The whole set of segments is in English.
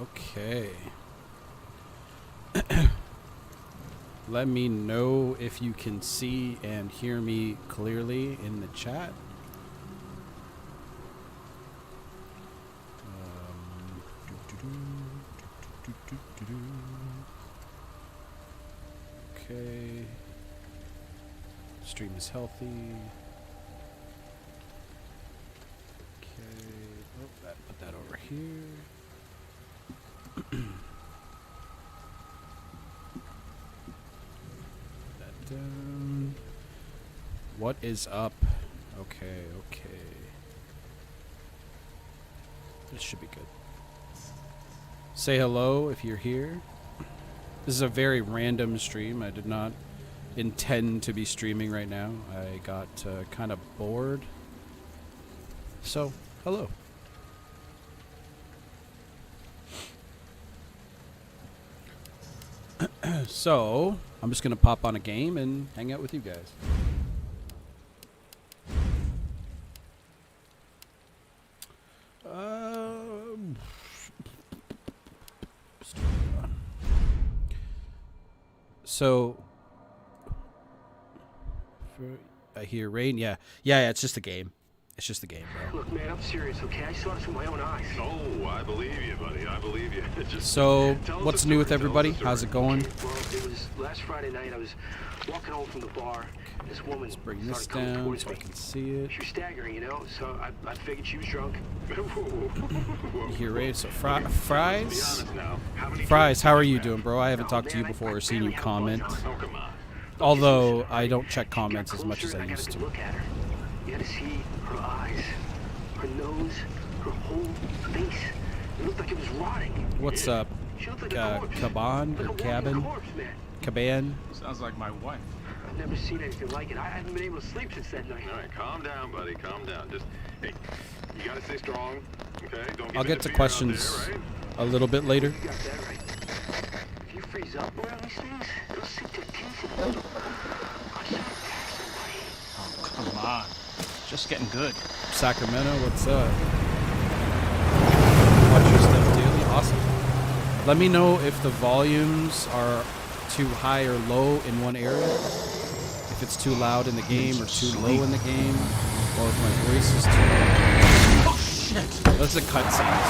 Okay. Let me know if you can see and hear me clearly in the chat. Okay. Stream is healthy. Okay. Oh, put that over here. Down. What is up? Okay. This should be good. Say hello if you're here. This is a very random stream. I did not intend to be streaming right now. I got kind of bored. So, hello. So, I'm just going to pop on a game and hang out with you guys. So, I hear rain. Yeah, it's just a game. It's just a game, bro. Look, man, I'm serious, okay? I saw this with my own eyes. Oh, I believe you, buddy. I believe you. So, what's new with everybody? How's it going? Okay, well, it was last Friday night. I was walking home from the bar. This woman Bring this started coming down towards so I me. can see it. She was staggering, you know, so I figured she was drunk. You hear rain? So, Fries? Be honest now. How many Fries, drinks how are did you have? doing, bro? I haven't talked to you man, before I or seen you barely have comment. buzz on. Oh, come on. Although I don't check She got comments as much as closer, I and used got a to. good look at her. You had to see her eyes, her nose, her whole face. It looked like it was rotting. What's up, She looked like a corpse. Caban Like a or walking Cabin? corpse, man. Caban? Sounds like my wife. I've never seen anything like it. I haven't been able to sleep since that night. All right, calm down, buddy. Calm down. Just, hey, you gotta stay strong, okay? Don't give I'll in get to fear out questions there, right? a little bit later. You got that right. If you freeze up around these things, it'll sink their teeth in you. I should attack somebody. Oh, come on. Just getting good. Sacramento, what's up? Watch your stuff daily. Awesome. Let me know if the volumes are too high or low in one area. If it's too loud in the game or too low in the game. Or if my voice is too low. Oh, shit. Those are cutscenes.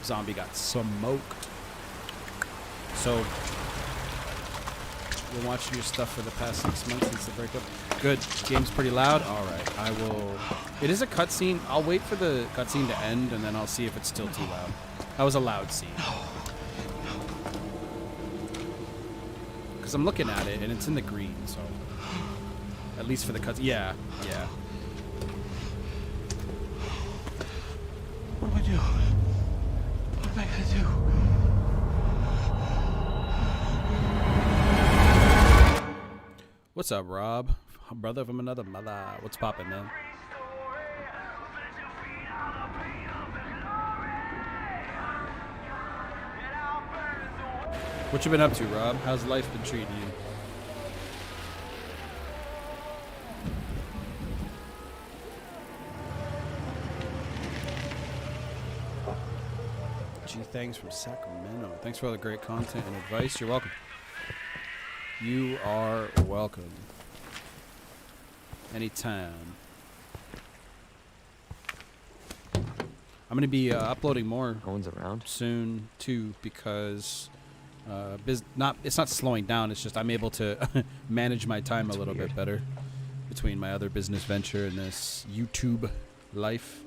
Zombie got smoked. So, been watching your stuff for the past 6 months since the breakup. Good. Game's pretty loud. All right. I will. It is a cutscene. I'll wait for the cutscene to end, and then I'll see if it's still too loud. That was a loud scene. Because I'm looking at it, and it's in the green, so at least for the cutscene. Yeah. What do I do? What am I gonna do? What's up, Rob? Brother from another mother. What's poppin', man? What you been up to, Rob? How's life been treating you? Gee, thanks from Sacramento. Thanks for all the great content and advice. You're welcome. You are welcome. Anytime. I'm going to be uploading more No one's around. soon too, because it's not slowing down. It's just I'm able to manage my time a little bit better between my other business venture and this YouTube life.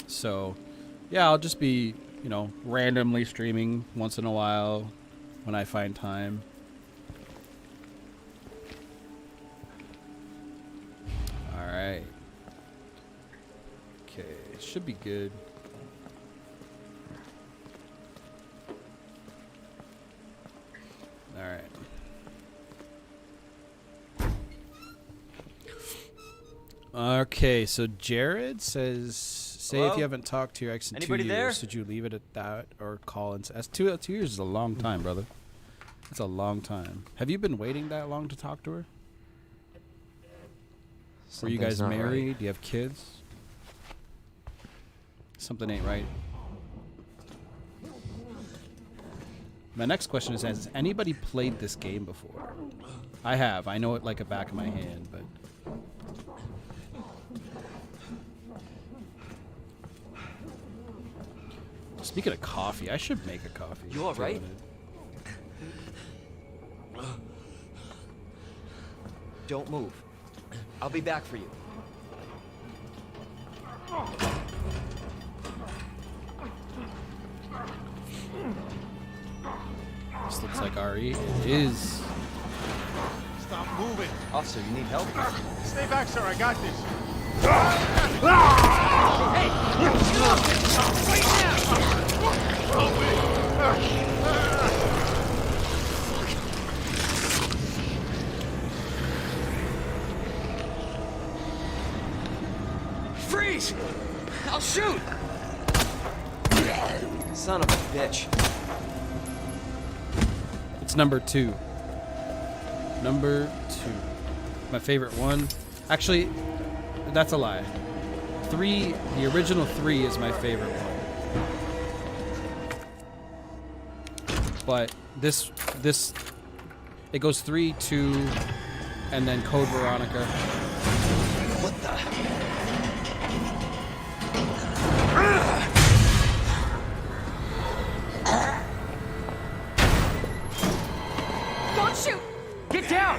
So, yeah, I'll just be, randomly streaming once in a while when I find time. All right. Okay, should be good. All right. Okay, so Jared says, say if Hello? you haven't talked to your ex in Anybody 2 there? years, should you leave it at that or call and ask? 2 years is a long time, brother. That's a long time. Have you been waiting that long to talk to her? Were you guys married? Right. Do you have kids? Something ain't right. My next question is, has anybody played this game before? I have. I know it like a back of my hand, but... Speaking of coffee, I should make a coffee. You all right? Don't move. I'll be back for you. This looks like RE. It is. Stop moving. Officer, you need help? Stay back, sir. I got this. Freeze! I'll shoot! Son of a bitch. It's number 2. Number 2. My favorite one. Actually, that's a lie. 3, the original 3 is my favorite one. But this, it goes 3, 2, and then Code Veronica. What the? Don't shoot! Get down!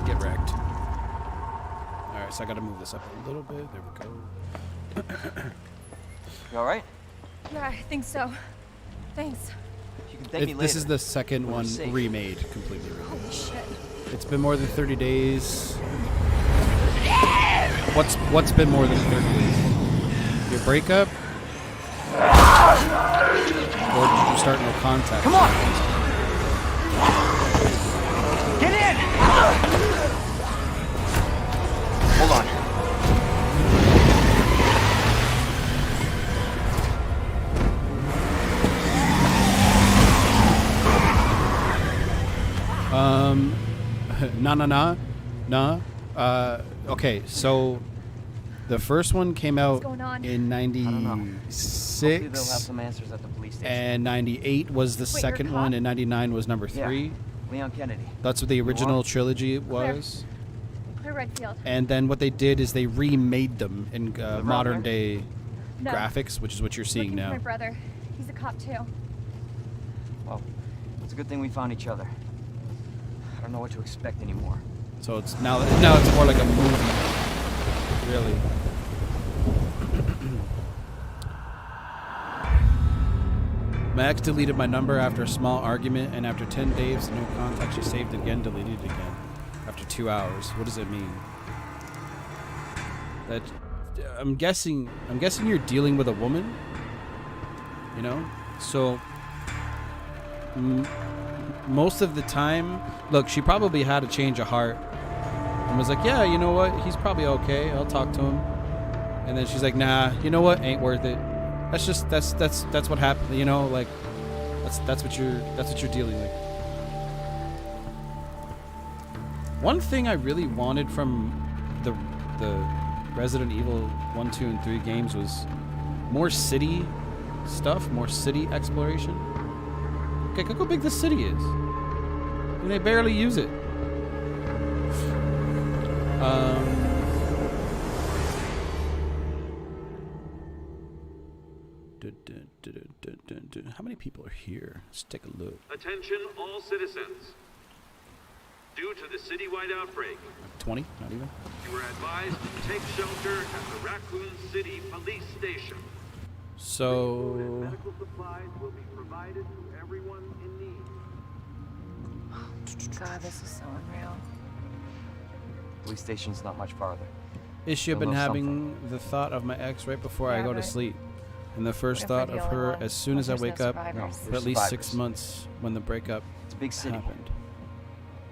Get wrecked. Alright, so I gotta move this up a little bit. There we go. You alright? Yeah, I think so. Thanks. You can thank me later. This is the second We're one safe. remade, completely remade. Holy shit. It's been more than 30 days. What's been more than 30 days? Your breakup? Or did you start no contact? Come on! Get in! Hold on. Nah. Okay, so the first one came out going on? in Hopefully they'll have 96, some answers at the police station. and 98 was the Wait, you're a second cop? one, and 99 was number Yeah. 3. Leon Kennedy. That's what the original are? trilogy Claire. was. Claire Redfield. And then what they did is they remade them in modern day No. graphics, which is what you're seeing Looking for now. my brother. He's a cop too. Well, it's a good thing we found each other. I don't know what to expect anymore. So it's now it's more like a movie, really. My ex deleted my number after a small argument, and after 10 days, no contact, she saved it again, deleted it again. After 2 hours. What does it mean? That I'm guessing you're dealing with a woman. You know? So most of the time, look, she probably had a change of heart and was like, yeah, you know what? He's probably okay. I'll talk to him. And then she's like, nah, you know what? Ain't worth it. That's what happened, you know, like that's what you're dealing with. One thing I really wanted from the Resident Evil 1, 2, and 3 games was more city stuff, more city exploration. Okay, look how big this city is. And they barely use it. How many people are here? Let's take a look. Attention all citizens. Due to the citywide outbreak, 20? Not even? you are advised to take shelter at the Raccoon City Police Station. So Medical supplies will be provided to everyone in need. God, this is so unreal. Police station's not much farther. issue I've You'll been know having the thought of my ex right before I Yeah, go to right. sleep. And the first What if thought we're of the only her one? as soon as I There's no wake up survivors. for There's at least 6 survivors. months when the breakup It's a big city. happened.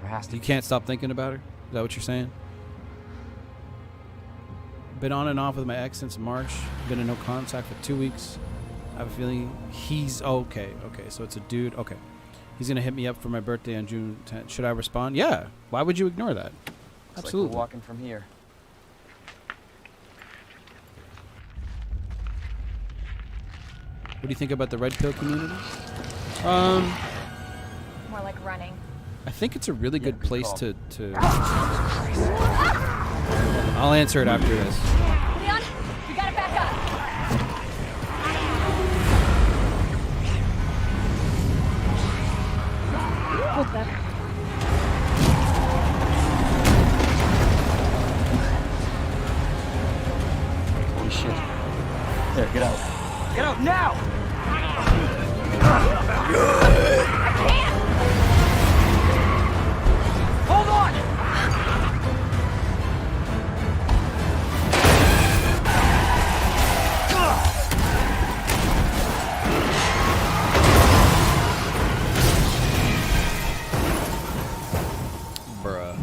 There has to You be. can't stop thinking about her? Is that what you're saying? Been on and off with my ex since March. Been in no contact for 2 weeks. I have a feeling he's okay. So it's a dude. Okay. He's going to hit me up for my birthday on June 10th. Should I respond? Yeah. Why would you ignore that? Looks Absolutely. like we're walking from here. What do you think about the red pill community? More like running. I think it's a really good good place call. to I'll answer it after this. Leon, you gotta back up. What the? Holy shit. There, get out. Get out now! Hold on! Bruh.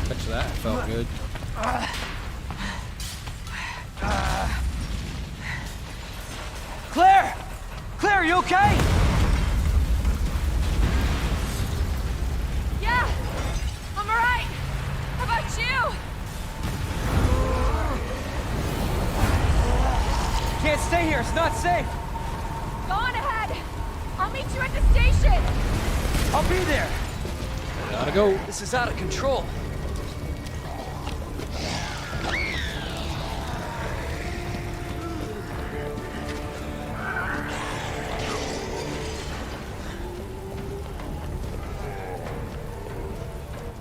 Touch that. Felt good. Claire! Claire, you okay? Yeah, I'm alright. How about you? Can't stay here, it's not safe. Go on ahead. I'll meet you at the station. I'll be there. Gotta go. This is out of control.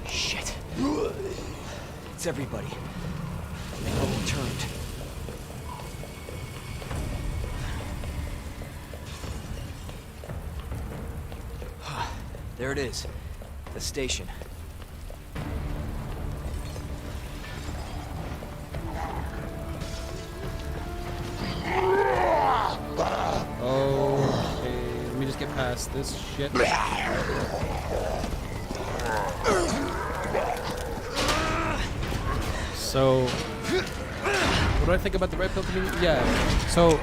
Shit. It's everybody. They all returned. There it is. The station. Okay. Let me just get past this shit. So, what do I think about the red pill community? Yeah. So,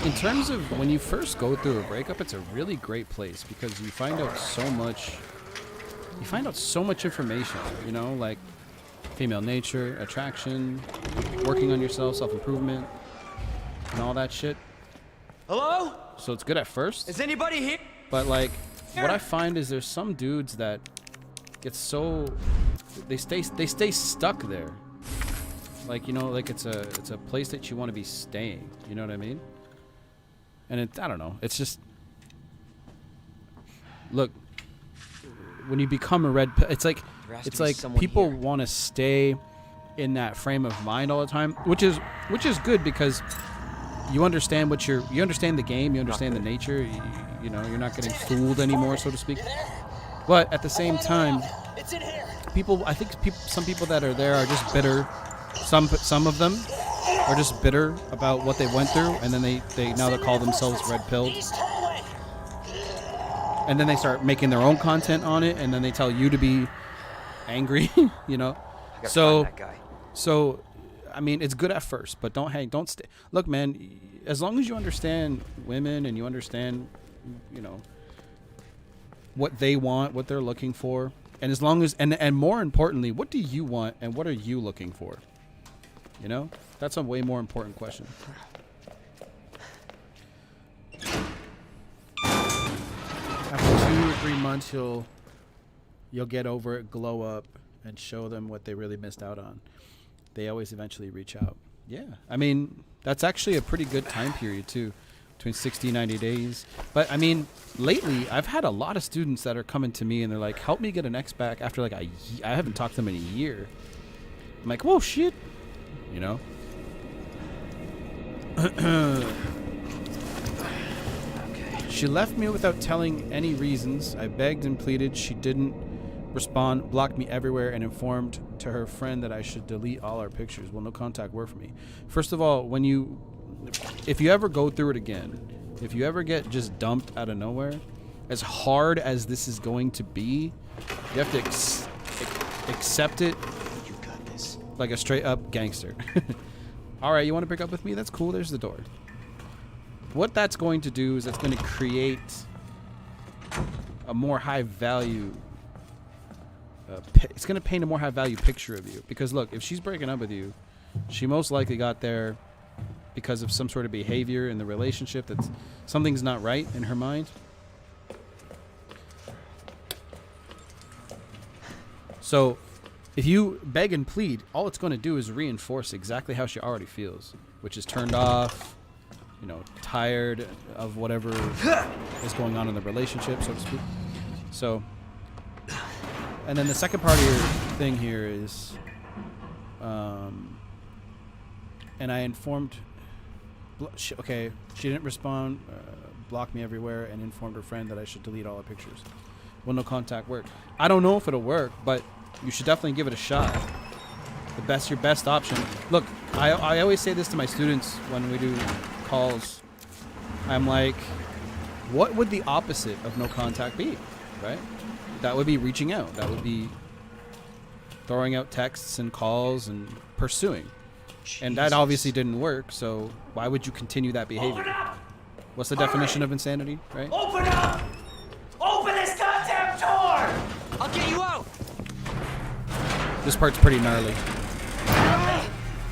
in terms of when you first go through a breakup, it's a really great place because you find out so much. You find out so much information. You know, like female nature, attraction, working on yourself, self-improvement, and all that shit. Hello? So it's good at first. Is anybody here? But like, what I find is there's some dudes that get so they stay stuck there. Like, you know, like it's a place that you want to be staying. You know what I mean? And I don't know. It's just, look, when you become a red pill, it's like people want to stay in that frame of mind all the time, which is good because you understand you understand the game, you understand the nature, you know, you're not getting fooled anymore, so to speak. But at the same time, some people that are there are just bitter. Some of them are just bitter about what they went through, and then they call themselves red pilled. And then they start making their own content on it, and then they tell you to be angry, you know. So I mean, it's good at first, but don't stay. Look, man, as long as you understand women and you understand, you know, what they want, what they're looking for, and as long as and more importantly, what do you want and what are you looking for? You know, that's a way more important question. After 2 or 3 months, you'll get over it, glow up, and show them what they really missed out on. They always eventually reach out. Yeah, I mean, that's actually a pretty good time period too, between 60 and 90 days. But I mean, lately I've had a lot of students that are coming to me and they're like, help me get an ex back after like I haven't talked to them in a year. I'm like, whoa, shit, you know. She left me without telling any reasons. I begged and pleaded. She didn't respond, blocked me everywhere, and informed to her friend that I should delete all our pictures. Will no contact work for me? First of all, if you ever go through it again, if you ever get just dumped out of nowhere, as hard as this is going to be, you have to accept it. You got this. Like a straight up gangster. All right, you want to break up with me? That's cool. There's the door. What that's going to do is that's going to create a more high value. It's going to paint a more high value picture of you. Because look, if she's breaking up with you, she most likely got there because of some sort of behavior in the relationship that's something's not right in her mind. So if you beg and plead, all it's going to do is reinforce exactly how she already feels, which is turned off, you know, tired of whatever is going on in the relationship, so to speak. So, and then the second part of your thing here is, and I informed, okay, she didn't respond, blocked me everywhere, and informed her friend that I should delete all her pictures. Will no contact work? I don't know if it'll work, but you should definitely give it a shot. Your best option. Look, I always say this to my students when we do calls. I'm like, what would the opposite of no contact be, right? That would be reaching out. That would be throwing out texts and calls and pursuing. And that obviously didn't work, so why would you continue that behavior? Open up! What's the definition of insanity, right? Open up! Open this goddamn door! I'll get you out. This part's pretty gnarly. Help me!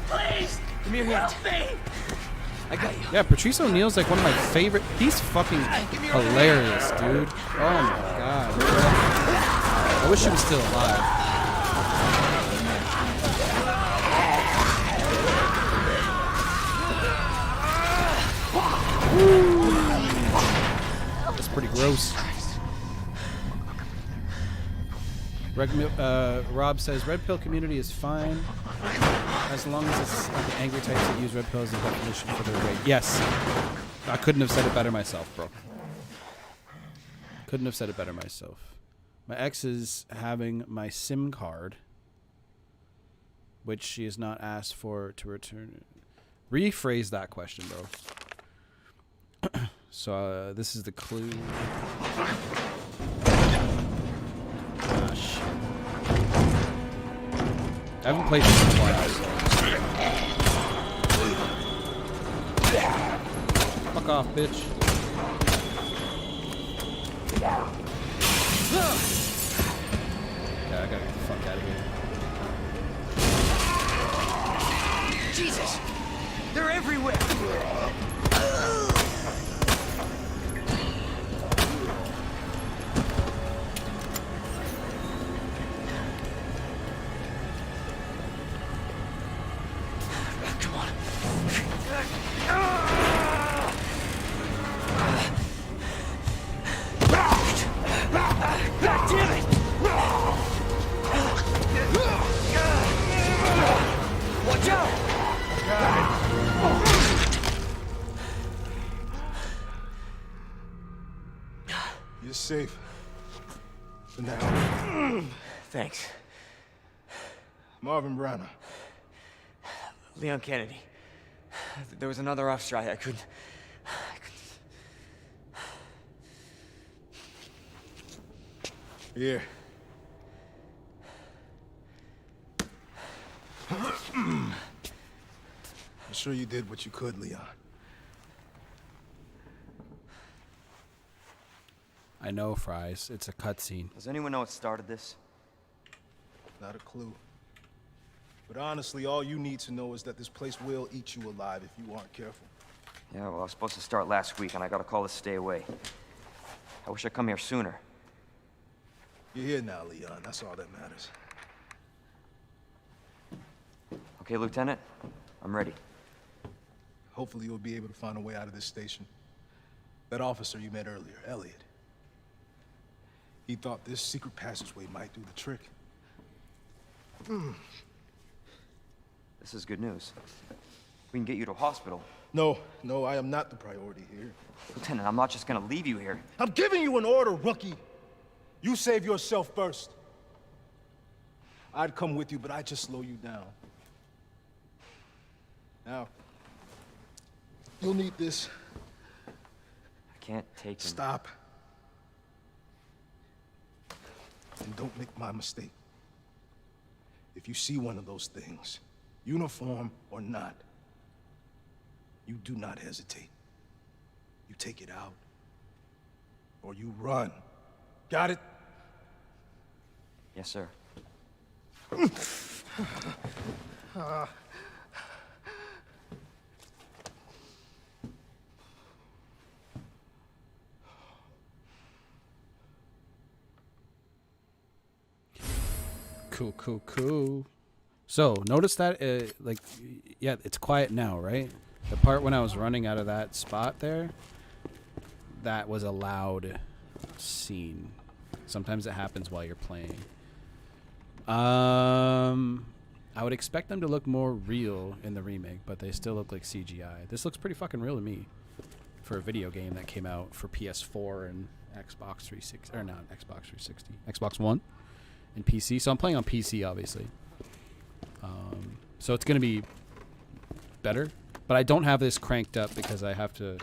Please! Give me your hand. Help me! I got you. Yeah, Patrice O'Neal's like one of my favorite. He's fucking hilarious, dude. Oh my god. I wish he was still alive. That's pretty gross. Rob says Red Pill community is fine as long as it's not the angry types that use Red Pill as a definition for their rate. Yes, I couldn't have said it better myself, bro. Couldn't have said it better myself. My ex is having my SIM card, which she has not asked for to return. Rephrase that question, bro. So this is the clue. Ah, shit. I haven't played this in a while, so. Fuck off, bitch. Yeah, I gotta get the fuck out of here. Jesus, they're everywhere. Safe. For now. Thanks. Marvin Browner. Leon Kennedy. There was another off strike. I couldn't. Here. I'm sure you did what you could, Leon. I know, Fries. It's a cutscene. Does anyone know what started this? Not a clue. But honestly, all you need to know is that this place will eat you alive if you aren't careful. Yeah, well, I was supposed to start last week, and I got a call to stay away. I wish I'd come here sooner. You're here now, Leon. That's all that matters. Okay, Lieutenant? I'm ready. Hopefully you'll be able to find a way out of this station. That officer you met earlier, Elliot. He thought this secret passageway might do the trick. This is good news. We can get you to a hospital. No, I am not the priority here. Lieutenant, I'm not just gonna leave you here. I'm giving you an order, rookie. You save yourself first. I'd come with you, but I'd just slow you down. Now, you'll need this. I can't take him. Stop. And don't make my mistake. If you see one of those things, uniform or not, you do not hesitate. You take it out, or you run. Got it? Yes, sir. Cool. So notice that, like, yeah, it's quiet now, right? The part when I was running out of that spot there, that was a loud scene. Sometimes it happens while you're playing. I would expect them to look more real in the remake, but they still look like CGI. This looks pretty fucking real to me for a video game that came out for PS4 and Xbox 360, or not Xbox 360, Xbox One and PC. So I'm playing on PC, obviously. So it's going to be better, but I don't have this cranked up because I have to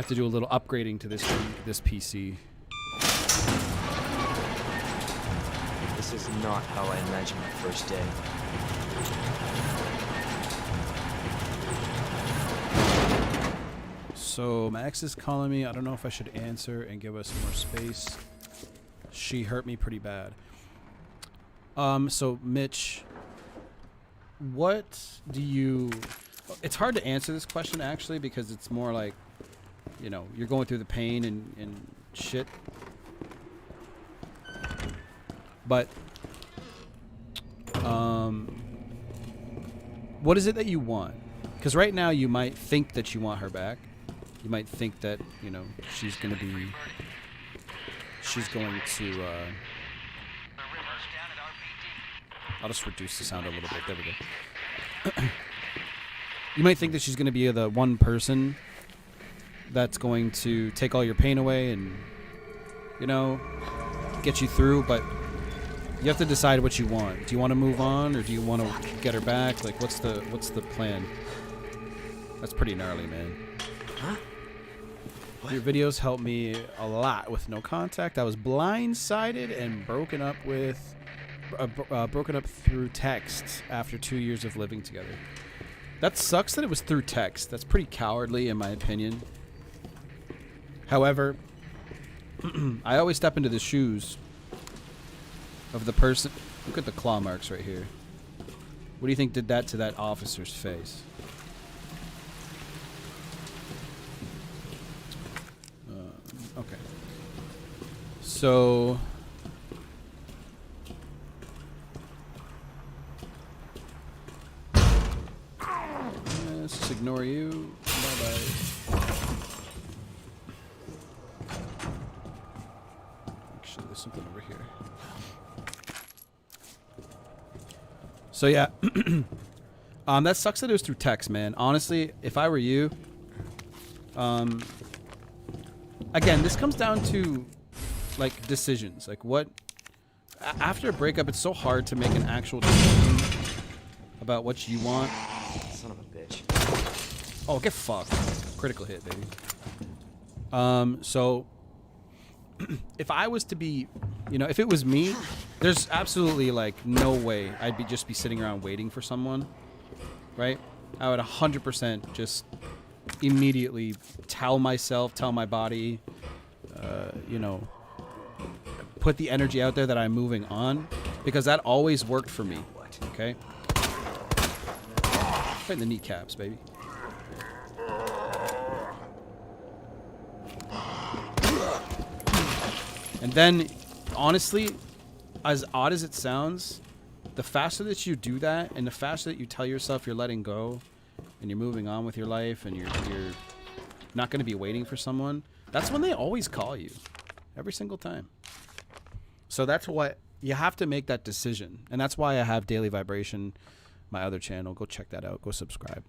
do a little upgrading to this PC. This is not how I imagined my first day. So Max is calling me. I don't know if I should answer and give us more space. She hurt me pretty bad. So Mitch, what do you... It's hard to answer this question, actually, because it's more like, you know, you're going through the pain and shit. But, what is it that you want? Because right now you might think that you want her back. You might think that, you know, she's going to... I'll just reduce the sound a little bit. There we go. You might think that she's going to be the one person that's going to take all your pain away and, you know, get you through, but you have to decide what you want. Do you want to move on, or do you want to get her back? Like, what's the plan? That's pretty gnarly, man. Huh? What? Your videos help me a lot with no contact. I was blindsided and broken up through text after 2 years of living together. That sucks that it was through text. That's pretty cowardly, in my opinion. However, I always step into the shoes of the person. Look at the claw marks right here. What do you think did that to that officer's face? Okay. So... let's just ignore you. Bye-bye. Actually, there's something over here. So yeah, that sucks that it was through text, man. Honestly, if I were you, again, this comes down to like decisions. Like what after a breakup, it's so hard to make an actual decision about what you want. Son of a bitch. Oh, get fucked. Critical hit, baby. So if I was to be, you know, if it was me, there's absolutely like no way I'd just be sitting around waiting for someone, right? I would 100% just immediately tell my body, you know, put the energy out there that I'm moving on, because that always worked for me. Okay? Right in the kneecaps, baby. And then, honestly, as odd as it sounds, the faster that you do that, and the faster that you tell yourself you're letting go, and you're moving on with your life, and you're not going to be waiting for someone, that's when they always call you. Every single time. So that's what, you have to make that decision. And that's why I have Daily Vibration, my other channel. Go check that out. Go subscribe.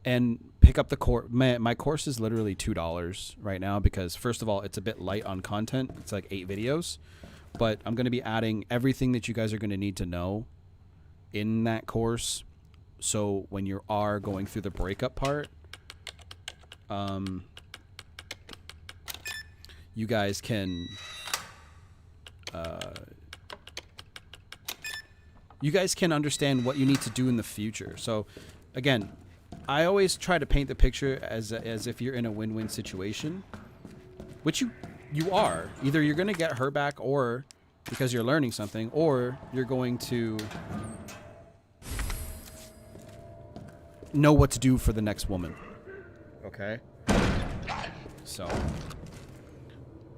And pick up the course. My course is literally $2 right now because, first of all, it's a bit light on content. It's like 8 videos. but I'm going to be adding everything that you guys are going to need to know in that course. So when you are going through the breakup part, you guys can understand what you need to do in the future. So again, I always try to paint the picture as if you're in a win-win situation, which you are. Either you're going to get her back, or because you're learning something, or you're going to know what to do for the next woman. Okay? So, all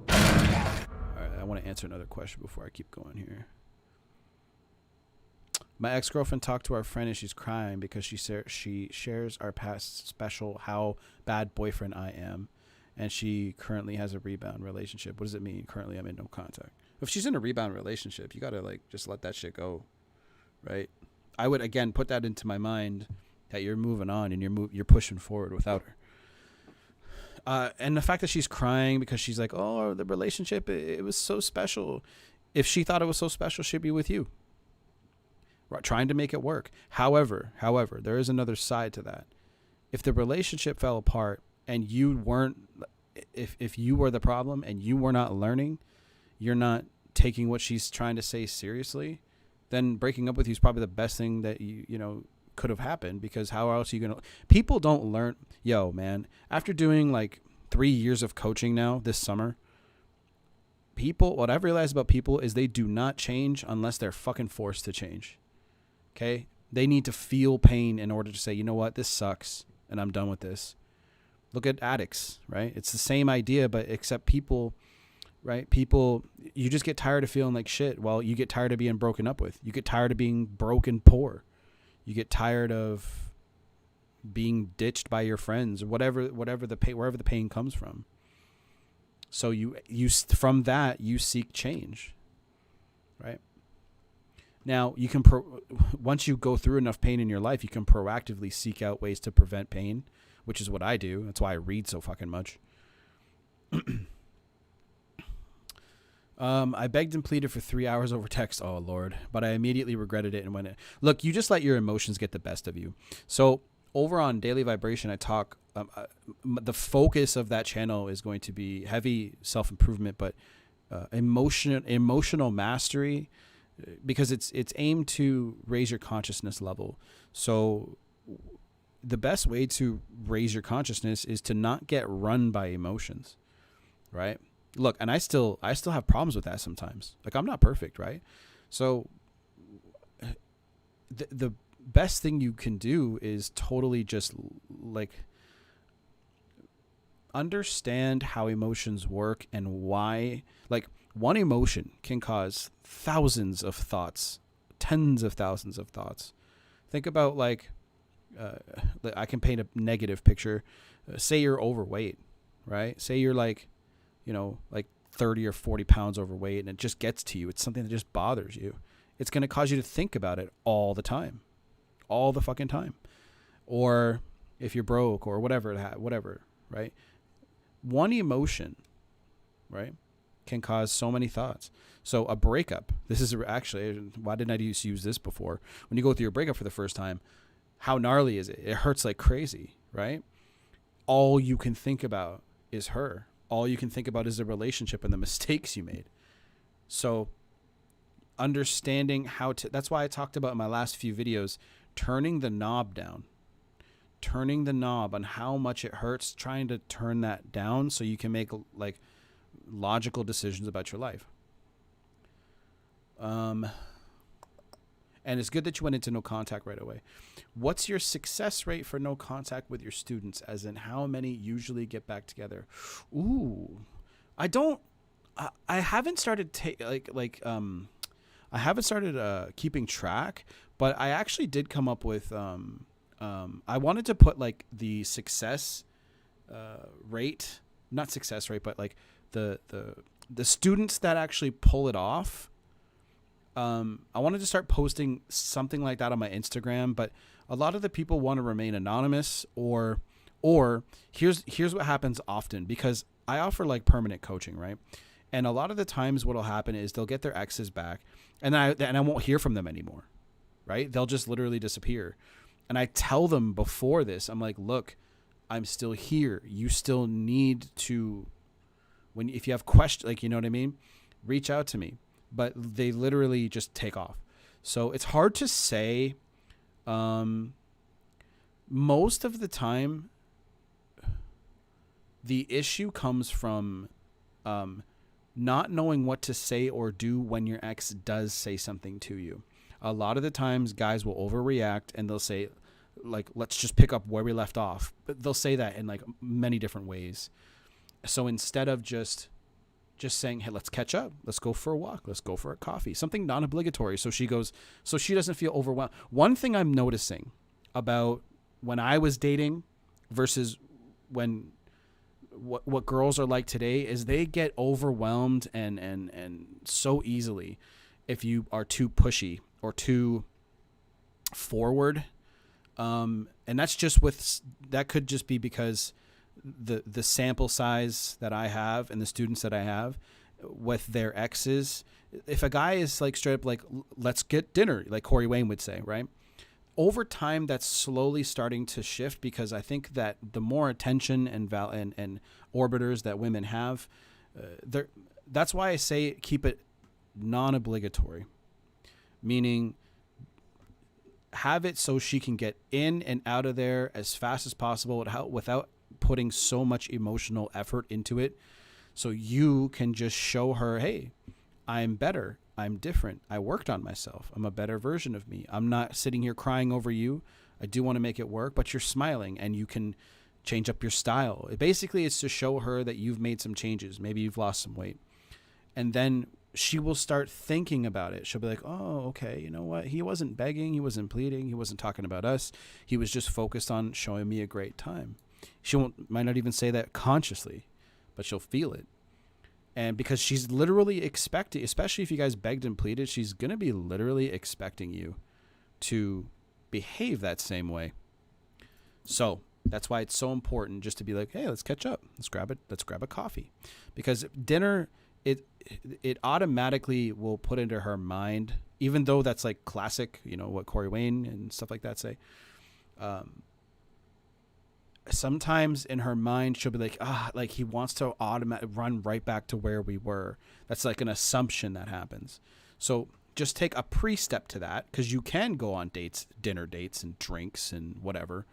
right, I want to answer another question before I keep going here. My ex-girlfriend talked to our friend and she's crying because she shares our past special how bad boyfriend I am, and she currently has a rebound relationship. What does it mean? Currently, I'm in no contact. If she's in a rebound relationship, you gotta like just let that shit go, right? I would again put that into my mind that you're moving on and you're pushing forward without her. And the fact that she's crying because she's like, oh, the relationship, it was so special. If she thought it was so special, she'd be with you, trying to make it work. However, there is another side to that. If the relationship fell apart and you weren't, if you were the problem and you were not learning, you're not taking what she's trying to say seriously, then breaking up with you is probably the best thing that you know could have happened, because how else are you gonna? People don't learn. Yo, man, after doing like 3 years of coaching now this summer, what I've realized about people is they do not change unless they're fucking forced to change. Okay, they need to feel pain in order to say, you know what, this sucks and I'm done with this. Look at addicts, right? It's the same idea, but except people, right? People, you just get tired of feeling like shit. Well, you get tired of being broken up with. You get tired of being broken poor. You get tired of being ditched by your friends, whatever the pain, wherever the pain comes from. So you from that you seek change, right? Now you can once you go through enough pain in your life, you can proactively seek out ways to prevent pain, which is what I do. That's why I read so fucking much. I begged and pleaded for 3 hours over text. Oh, Lord. But I immediately regretted it and went, look, you just let your emotions get the best of you. So over on Daily Vibration, I talk, the focus of that channel is going to be heavy self-improvement, but emotional mastery, because it's aimed to raise your consciousness level. So the best way to raise your consciousness is to not get run by emotions, right? Look, and I still have problems with that sometimes. Like, I'm not perfect, right? So the best thing you can do is totally just like understand how emotions work and why. Like, one emotion can cause thousands of thoughts, tens of thousands of thoughts. Think about like I can paint a negative picture. Say you're overweight, right? Say you're like, you know, like 30 or 40 pounds overweight, and it just gets to you. It's something that just bothers you. It's going to cause you to think about it all the time, all the fucking time. Or if you're broke or whatever, right? One emotion, right, can cause so many thoughts. So a breakup, this is actually, why didn't I use this before? When you go through your breakup for the first time, how gnarly is it? It hurts like crazy, right? All you can think about is her. All you can think about is the relationship and the mistakes you made. So understanding how to, that's why I talked about in my last few videos, turning the knob down, turning the knob on how much it hurts, trying to turn that down so you can make like logical decisions about your life. And it's good that you went into no contact right away. What's your success rate for no contact with your students, as in how many usually get back together? Ooh, I haven't started I haven't started keeping track, but I actually did come up with I wanted to put like the success rate, not success rate, but like the students that actually pull it off. I wanted to start posting something like that on my Instagram, but a lot of the people want to remain anonymous, or here's what happens often, because I offer like permanent coaching, right? And a lot of the times what'll happen is they'll get their exes back, and I won't hear from them anymore, right? They'll just literally disappear. And I tell them before this, I'm like, look, I'm still here. You still need to, if you have questions, like, you know what I mean? Reach out to me. But they literally just take off. So it's hard to say. Most of the time, the issue comes from not knowing what to say or do when your ex does say something to you. A lot of the times, guys will overreact and they'll say, like, let's just pick up where we left off. But they'll say that in like many different ways. So instead of just saying, hey, let's catch up, let's go for a walk, let's go for a coffee, something non-obligatory. So she doesn't feel overwhelmed. One thing I'm noticing about when I was dating versus when what girls are like today is they get overwhelmed and so easily if you are too pushy or too forward. And that could just be because the sample size that I have and the students that I have with their exes, if a guy is like straight up like, let's get dinner, like Corey Wayne would say, right? Over time, that's slowly starting to shift because I think that the more attention and orbiters that women have, that's why I say keep it non-obligatory, meaning have it so she can get in and out of there as fast as possible without putting so much emotional effort into it. So you can just show her, hey, I'm better. I'm different. I worked on myself. I'm a better version of me. I'm not sitting here crying over you. I do want to make it work, but you're smiling and you can change up your style. Basically, it's to show her that you've made some changes. Maybe you've lost some weight. And then she will start thinking about it. She'll be like, oh, okay, you know what? He wasn't begging. He wasn't pleading. He wasn't talking about us. He was just focused on showing me a great time. She might not even say that consciously, but she'll feel it. And because she's literally expecting, especially if you guys begged and pleaded, she's going to be literally expecting you to behave that same way. So that's why it's so important just to be like, hey, let's catch up. Let's grab a coffee. Because dinner, it automatically will put into her mind, even though that's like classic, you know, what Corey Wayne and stuff like that say. Sometimes in her mind, she'll be like, like he wants to run right back to where we were. That's like an assumption that happens. So just take a pre-step to that, because you can go on dates, dinner dates and drinks and whatever.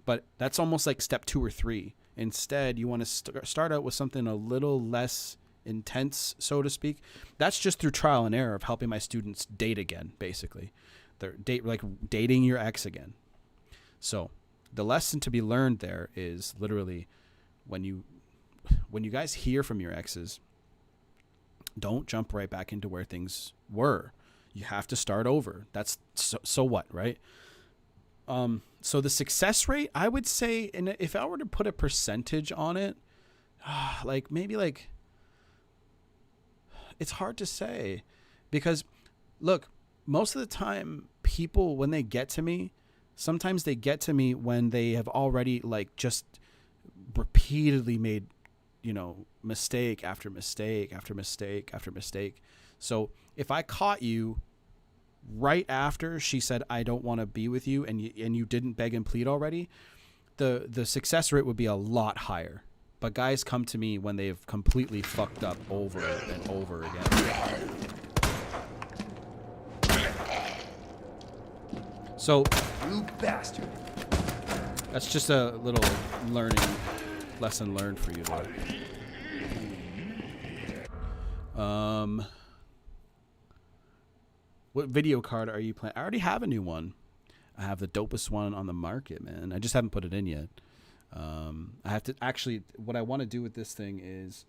But that's almost like step 2 or 3. Instead, you want to start out with something a little less intense, so to speak. That's just through trial and error of helping my students date again, basically. They're dating your ex again. So the lesson to be learned there is literally when you guys hear from your exes, don't jump right back into where things were. You have to start over. That's so what, right? So the success rate, I would say, and if I were to put a percentage on it, it's hard to say, because look, most of the time people, when they get to me, sometimes they get to me when they have already just repeatedly made, mistake after mistake after mistake after mistake. So if I caught you right after she said, I don't want to be with you, and you didn't beg and plead already, the success rate would be a lot higher. But guys come to me when they've completely fucked up over and over again. So, You bastard. that's just a little lesson learned for you there. What video card are you playing? I already have a new one. I have the dopest one on the market, man. I just haven't put it in yet. I have to actually, what I want to do with this thing is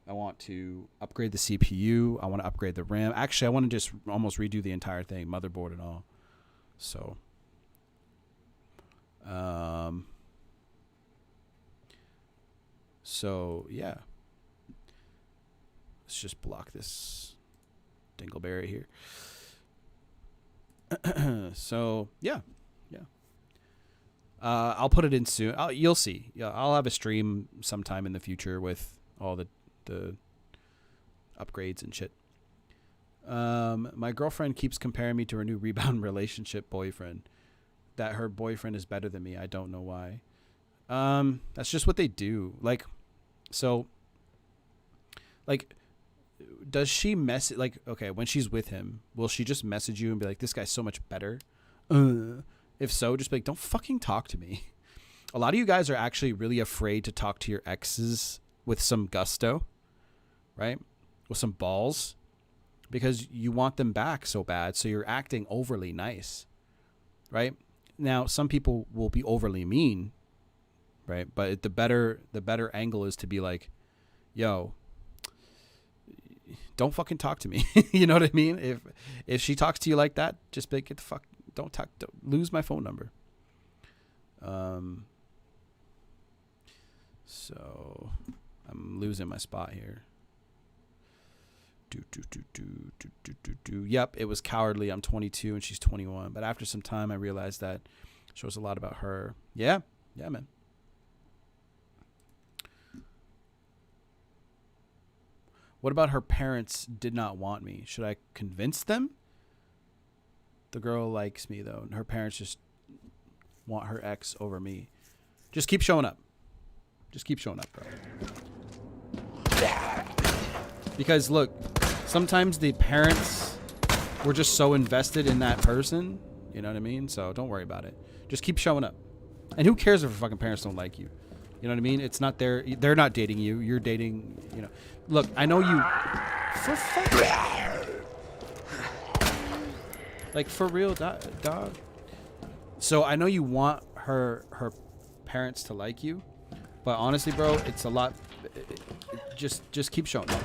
I want to upgrade the CPU. I want to upgrade the RAM. Actually, I want to just almost redo the entire thing, motherboard and all. So, yeah. Let's just block this dingleberry here. So, yeah. I'll put it in soon. You'll see. Yeah, I'll have a stream sometime in the future with all the upgrades and shit. My girlfriend keeps comparing me to her new rebound relationship boyfriend. That her boyfriend is better than me. I don't know why. That's just what they do. Like, so, like, does she message, like, okay, when she's with him, will she just message you and be like, this guy's so much better? If so, just be like, don't fucking talk to me. A lot of you guys are actually really afraid to talk to your exes with some gusto, right? With some balls, because you want them back so bad. So you're acting overly nice, right? Now, some people will be overly mean, right? But the better angle is to be like, yo, don't fucking talk to me. You know what I mean? If she talks to you like that, just be like, get the fuck, don't lose my phone number. So I'm losing my spot here. Yep, it was cowardly. I'm 22 and she's 21. But after some time, I realized that shows a lot about her. Yeah, man. What about her parents did not want me? Should I convince them? The girl likes me, though. And her parents just want her ex over me. Just keep showing up. Just keep showing up, bro. Because, look, sometimes the parents were just so invested in that person. You know what I mean? So don't worry about it. Just keep showing up. And who cares if your fucking parents don't like you? You know what I mean? It's not they're not dating you. You're dating, you know. Look, I know you. For fuck. Like, for real, dog. So I know you want her parents to like you, but honestly, bro, it's a lot. Just keep showing up.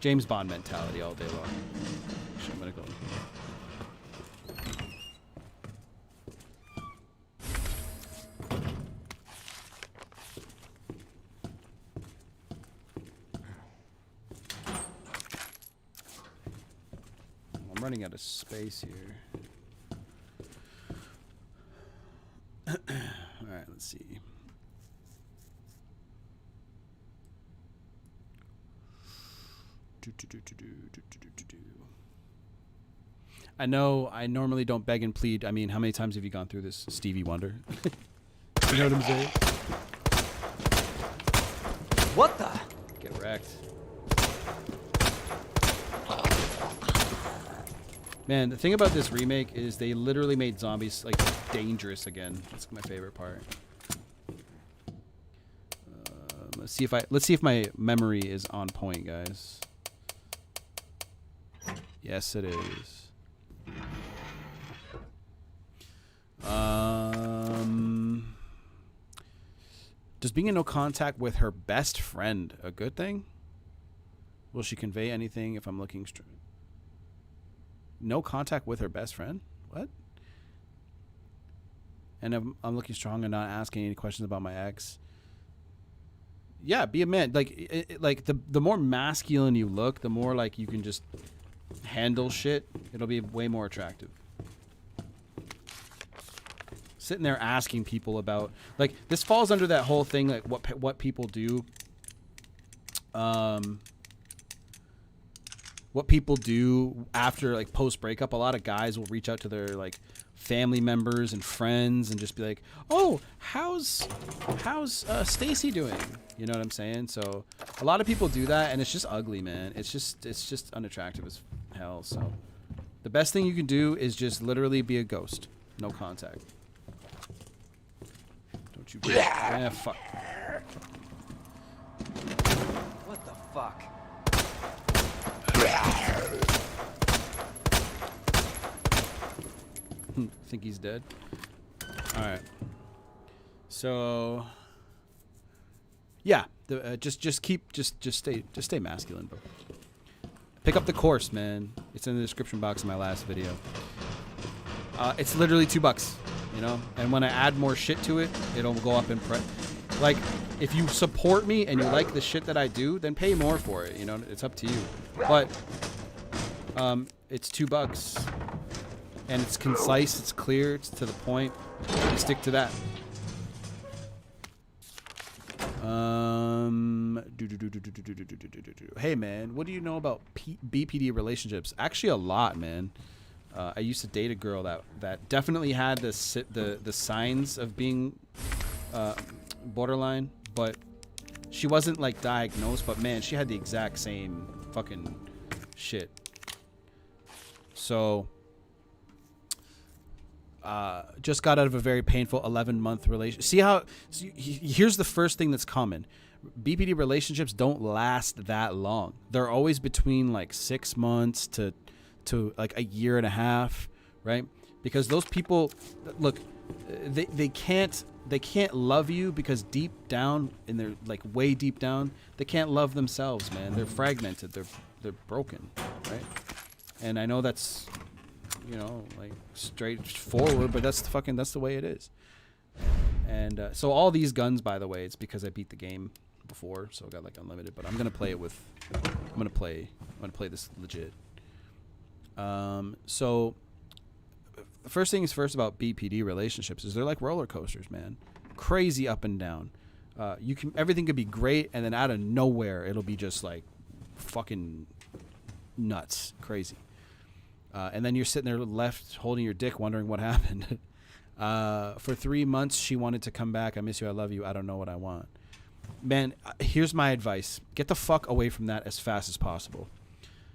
James Bond mentality all day long. Actually, I'm gonna go. I'm running out of space here. All right, let's see. I know I normally don't beg and plead. I mean, how many times have you gone through this, Stevie Wonder? You know what I'm saying? What the? Get wrecked. Man, the thing about this remake is they literally made zombies like dangerous again. That's my favorite part. Let's see if my memory is on point, guys. Yes, it is. Does being in no contact with her best friend a good thing? Will she convey anything if I'm looking straight? No contact with her best friend? What? And I'm looking strong and not asking any questions about my ex. Yeah, be a man. Like, like the more masculine you look, the more like you can just handle shit. It'll be way more attractive. Sitting there asking people about, like, this falls under that whole thing, like what people do. What people do after, like, post breakup. A lot of guys will reach out to their, like, family members and friends and just be like, "Oh, how's Stacy doing?" You know what I'm saying? So a lot of people do that, and it's just ugly, man. It's just unattractive as hell. So the best thing you can do is just literally be a ghost, no contact. Don't you? Yeah, fuck. What the fuck? Think he's dead. All right. So yeah, just stay masculine, bro. Pick up the course, man. It's in the description box in my last video. It's literally $2, you know. And when I add more shit to it, it'll go up in price. Like, if you support me and you like the shit that I do, then pay more for it. You know, it's up to you. But it's $2. And it's concise, it's clear, it's to the point. You stick to that. Hey man, what do you know about BPD relationships? Actually, a lot, man. I used to date a girl that definitely had the signs of being borderline, but she wasn't like diagnosed. But man, she had the exact same fucking shit. So, just got out of a very painful 11-month relationship. See how? Here's the first thing that's common. BPD relationships don't last that long. They're always between like 6 months to like a year and a half, right? Because those people, look, they can't love you because deep down in their, like, way deep down, they can't love themselves, man. They're fragmented. They're broken, right? And I know that's, you know, like, straightforward, but that's the way it is. And so all these guns, by the way, it's because I beat the game before, so I got like unlimited. But I'm gonna play this legit. So the first thing is first about BPD relationships is they're like roller coasters, man. Crazy up and down. Everything could be great, and then out of nowhere it'll be just like fucking nuts, crazy. And then you're sitting there left holding your dick, wondering what happened. For 3 months, she wanted to come back. I miss you. I love you. I don't know what I want. Man, here's my advice. Get the fuck away from that as fast as possible.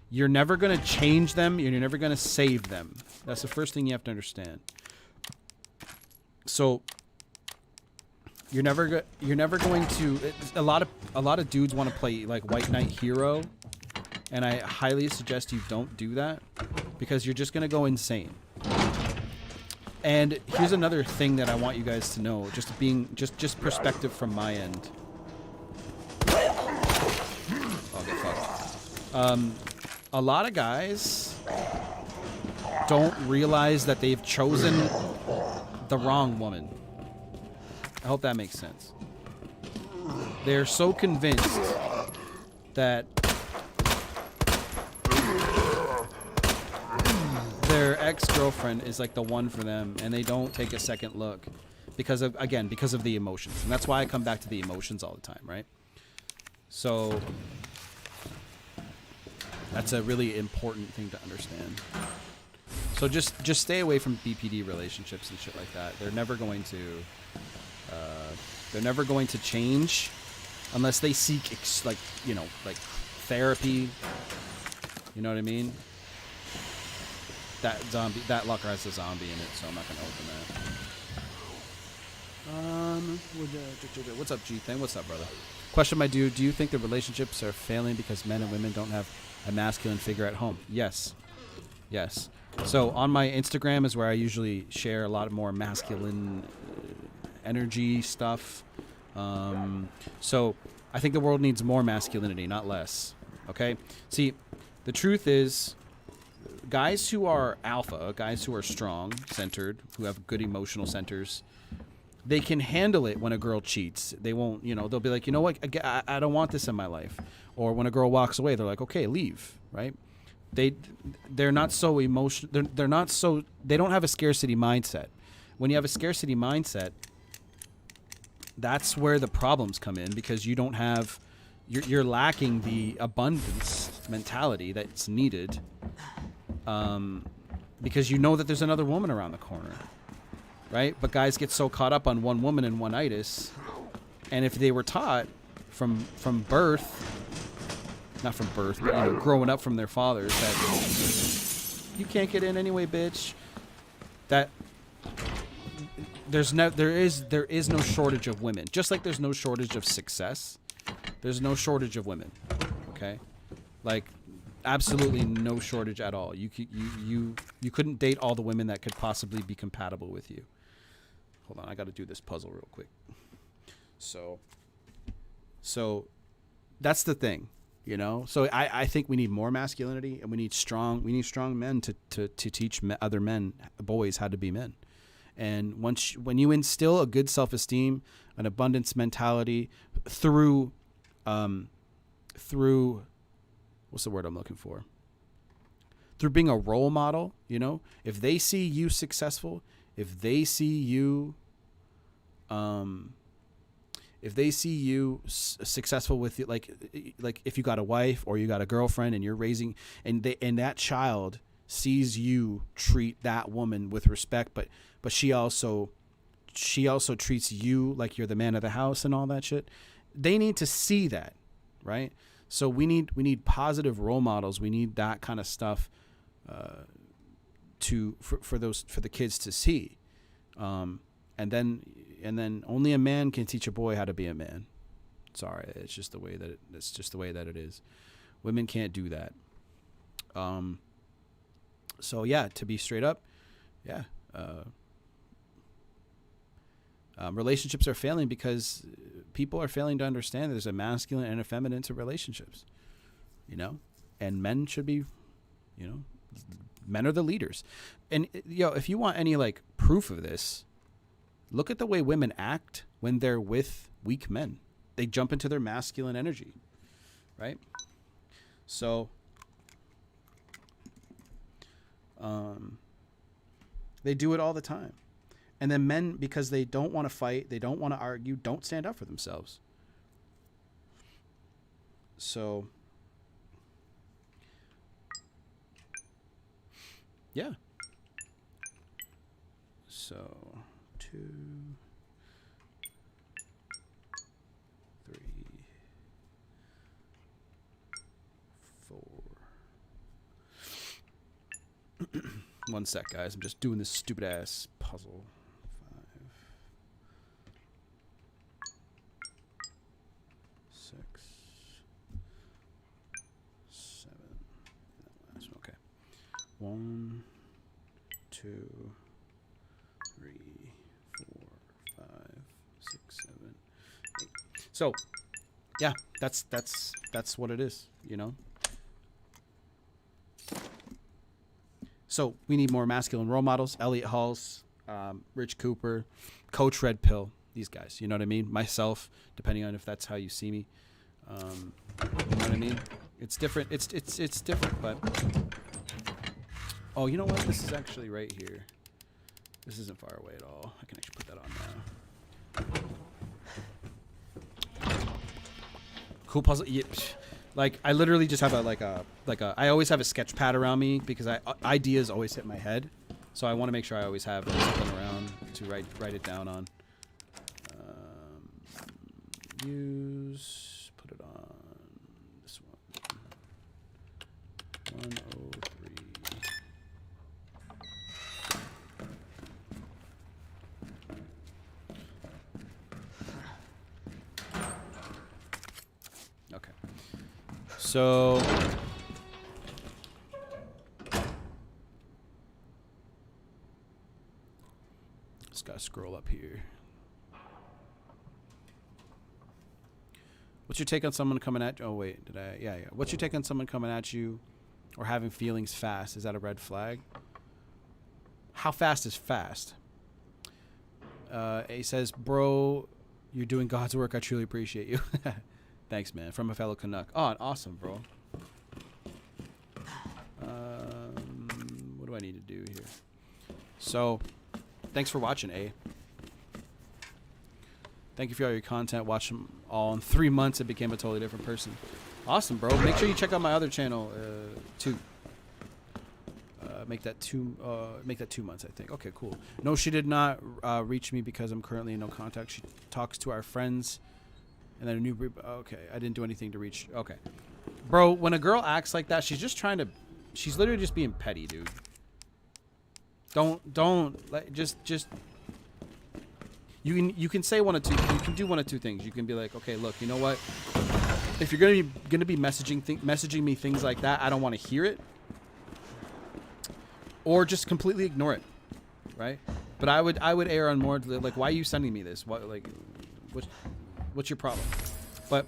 You're never going to change them. You're never going to save them. That's the first thing you have to understand. So you're never going to. A lot of dudes want to play like White Knight Hero, and I highly suggest you don't do that because you're just going to go insane. And here's another thing that I want you guys to know, just perspective from my end. Oh, get fucked. A lot of guys don't realize that they've chosen the wrong woman. I hope that makes sense. They're so convinced that their ex-girlfriend is like the one for them, and they don't take a second look because of the emotions. And that's why I come back to the emotions all the time, right? So that's a really important thing to understand. So just stay away from BPD relationships and shit like that. They're never going to change unless they seek like therapy. You know what I mean? That locker has a zombie in it, so I'm not gonna open that. What's up, G-Thing? What's up, brother? Question, my dude. Do you think the relationships are failing because men and women don't have a masculine figure at home? Yes. So on my Instagram is where I usually share a lot more masculine energy stuff. So I think the world needs more masculinity, not less. Okay? See, the truth is, guys who are alpha, guys who are strong, centered, who have good emotional centers, they can handle it when a girl cheats. They won't, they'll be like, you know what, I don't want this in my life. Or when a girl walks away, they're like, okay, leave, right? They're not so emotional. They don't have a scarcity mindset. When you have a scarcity mindset, that's where the problems come in, because you don't have, you're lacking the abundance mentality that's needed. Because you know that there's another woman around the corner, right? But guys get so caught up on one woman and one-itis, and if they were taught from birth, not from birth, but growing up from their fathers, that you can't get in anyway, bitch. That there is no shortage of women, just like there's no shortage of success. There's no shortage of women, okay? Like, absolutely no shortage at all. You couldn't date all the women that could possibly be compatible with you. Hold on, I got to do this puzzle real quick. So that's the thing, So I think we need more masculinity, and we need strong men to teach other men, boys, how to be men. And when you instill a good self-esteem, an abundance mentality through what's the word I'm looking for? Through being a role model, if they see you successful, if they see you if they see you successful with it, like if you got a wife or you got a girlfriend and you're raising, and that child sees you treat that woman with respect, but she also treats you like you're the man of the house and all that shit. They need to see that, right? So we need positive role models. We need that kind of stuff for the kids to see, and then only a man can teach a boy how to be a man. Sorry, it's just the way that it is. Women can't do that. So yeah, to be straight up, yeah. Relationships are failing because people are failing to understand that there's a masculine and a feminine to relationships, and men should be, men are the leaders. And if you want any like proof of this, look at the way women act when they're with weak men. They jump into their masculine energy, right? So, they do it all the time. And then men, because they don't want to fight, they don't want to argue, don't stand up for themselves. So, yeah. So, 2, 3, 4. One sec, guys. I'm just doing this stupid ass puzzle. 5, 6, 7. That last one. Okay. 1, 2, 3, 4, 5, 6, 7, 8. So, yeah, that's what it is, So we need more masculine role models. Elliot Hulse, Rich Cooper, Coach Red Pill. These guys, you know what I mean? Myself, depending on if that's how you see me. You know what I mean? It's different. It's different, but oh, you know what? This is actually right here. This isn't far away at all. I can actually put that on now. Cool puzzle. Yeah. Like I literally just have I always have a sketch pad around me because ideas always hit my head, so I want to make sure I always have something around to write it down on. Use, put it on this one. 103. Okay. So just gotta scroll up here. What's your take on someone coming at you? Oh wait, did I? Yeah. What's your take on someone coming at you or having feelings fast? Is that a red flag? How fast is fast? He says, bro, you're doing God's work. I truly appreciate you. Thanks, man. From a fellow Canuck. Oh, awesome, bro. What do I need to do here? So, thanks for watching, A. Thank you for all your content. Watch them all in 3 months. It became a totally different person. Awesome, bro. Make sure you check out my other channel, too. Make that 2 months, I think. Okay, cool. No, she did not reach me because I'm currently in no contact. She talks to our friends. And then a new... Okay, I didn't do anything to reach... Okay. Bro, when a girl acts like that, she's just trying to... She's literally just being petty, dude. Don't... Like, just... You can say one of two... You can do one of two things. You can be like, okay, look, you know what? If you're gonna be messaging me things like that, I don't want to hear it. Or just completely ignore it, right? But I would err on more like, why are you sending me this? What's your problem? But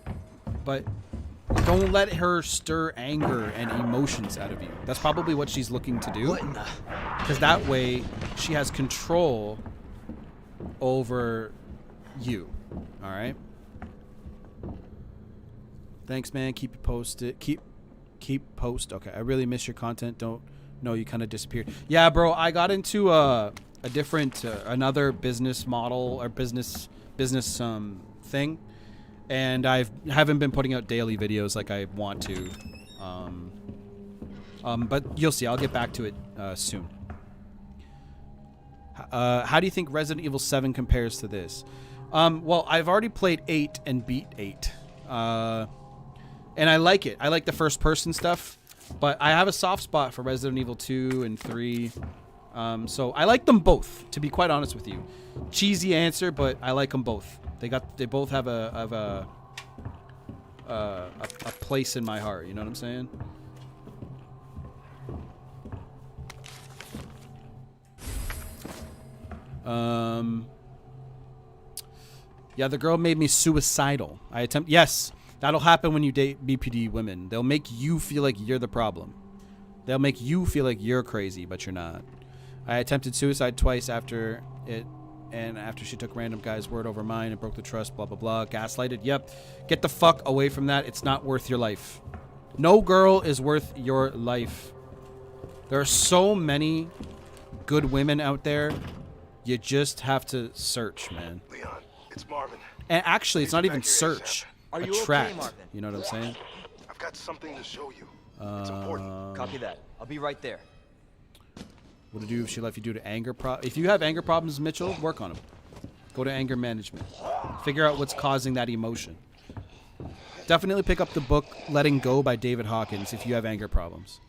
don't let her stir anger and emotions out of you. That's probably what she's looking to do. Because that way she has control over you. All right. Thanks, man. Keep you posted. Keep post. Okay. I really miss your content. No, you kind of disappeared. Yeah, bro. I got into a different another business model or business thing, and I haven't been putting out daily videos like I want to. But you'll see. I'll get back to it soon. How do you think Resident Evil 7 compares to this? Well, I've already played 8 and beat 8. And I like it. I like the first-person stuff. But I have a soft spot for Resident Evil 2 and 3. So I like them both, to be quite honest with you. Cheesy answer, but I like them both. They both have a place in my heart. You know what I'm saying? Yeah, the girl made me suicidal. Yes, that'll happen when you date BPD women. They'll make you feel like you're the problem. They'll make you feel like you're crazy, but you're not. I attempted suicide twice after it, and after she took random guy's word over mine and broke the trust, blah, blah, blah. Gaslighted. Yep. Get the fuck away from that. It's not worth your life. No girl is worth your life. There are so many good women out there. You just have to search, man. Leon, it's Marvin. And actually, it's He's not back even here search. Are you Attract. okay, Marvin? You know what I'm saying? I've got something to show you. It's important. Copy that. I'll be right there. What to do if she left you due to anger if you have anger problems, Mitchell, work on them. Go to anger management. Figure out what's causing that emotion. Definitely pick up the book Letting Go by David Hawkins if you have anger problems.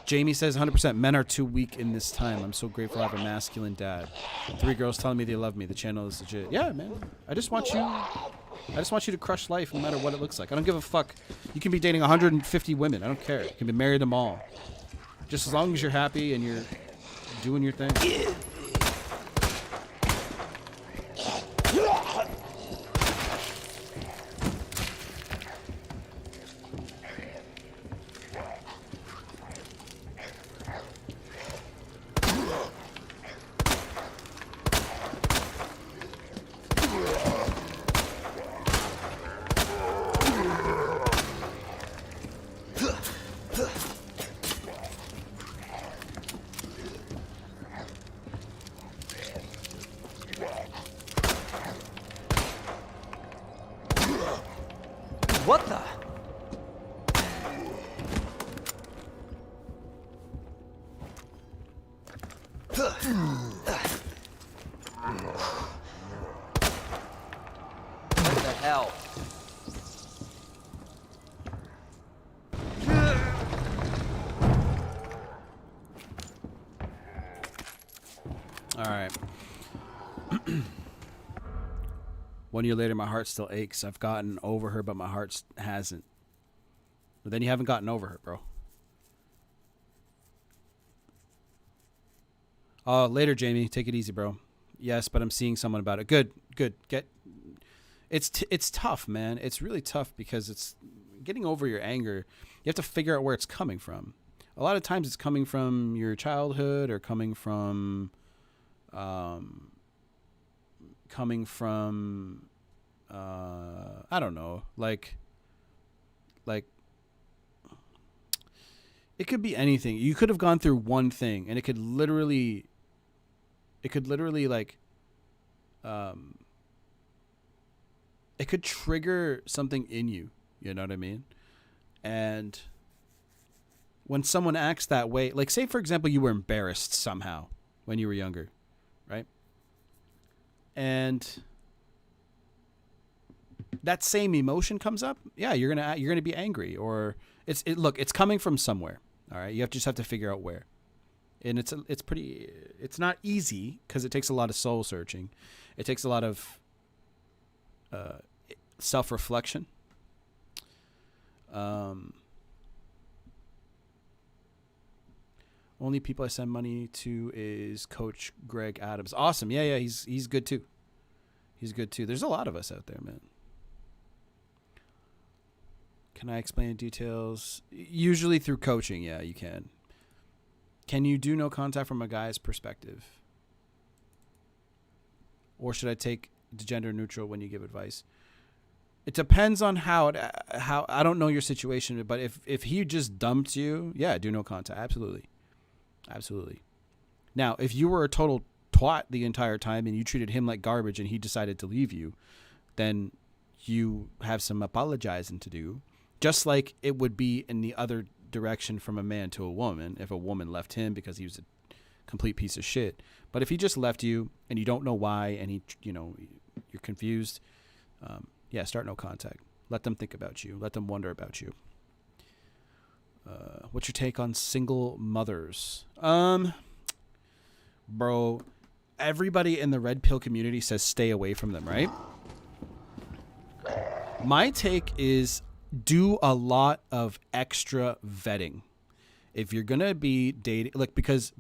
Jamie says 100% men are too weak in this time. I'm so grateful I have a masculine dad. 3 girls telling me they love me. The channel is legit. Yeah, man. I just want you to crush life no matter what it looks like. I don't give a fuck. You can be dating 150 women. I don't care. You can be married them all. Just as long as you're happy and you're doing your thing. What the? What the hell? All right. 1 year later, my heart still aches. I've gotten over her, but my heart hasn't. But then you haven't gotten over her, bro. Later, Jamie. Take it easy, bro. Yes, but I'm seeing someone about it. Good. It's tough, man. It's really tough because it's getting over your anger. You have to figure out where it's coming from. A lot of times it's coming from your childhood or coming from I don't know, like it could be anything. You could have gone through one thing and it could literally like it could trigger something in you, you know what I mean? And when someone acts that way, like say for example you were embarrassed somehow when you were younger, right? And that same emotion comes up, yeah, you're gonna be angry, or it's coming from somewhere. All right, you just have to figure out where. And it's not easy because it takes a lot of soul searching. It takes a lot of self-reflection. Only people I send money to is Coach Greg Adams. Awesome. Yeah, he's good too. He's good too. There's a lot of us out there, man. Can I explain details? Usually through coaching, yeah, you can. Can you do no contact from a guy's perspective? Or should I take the gender neutral when you give advice? It depends on how I don't know your situation, but if he just dumped you, yeah, do no contact. Absolutely. Absolutely. Now, if you were a total twat the entire time and you treated him like garbage and he decided to leave you, then you have some apologizing to do. Just like it would be in the other direction from a man to a woman if a woman left him because he was a complete piece of shit. But if he just left you and you don't know why and you're confused, start no contact. Let them think about you. Let them wonder about you. What's your take on single mothers? Bro, everybody in the red pill community says stay away from them, right? My take is do a lot of extra vetting. If you're going to be dating, like, because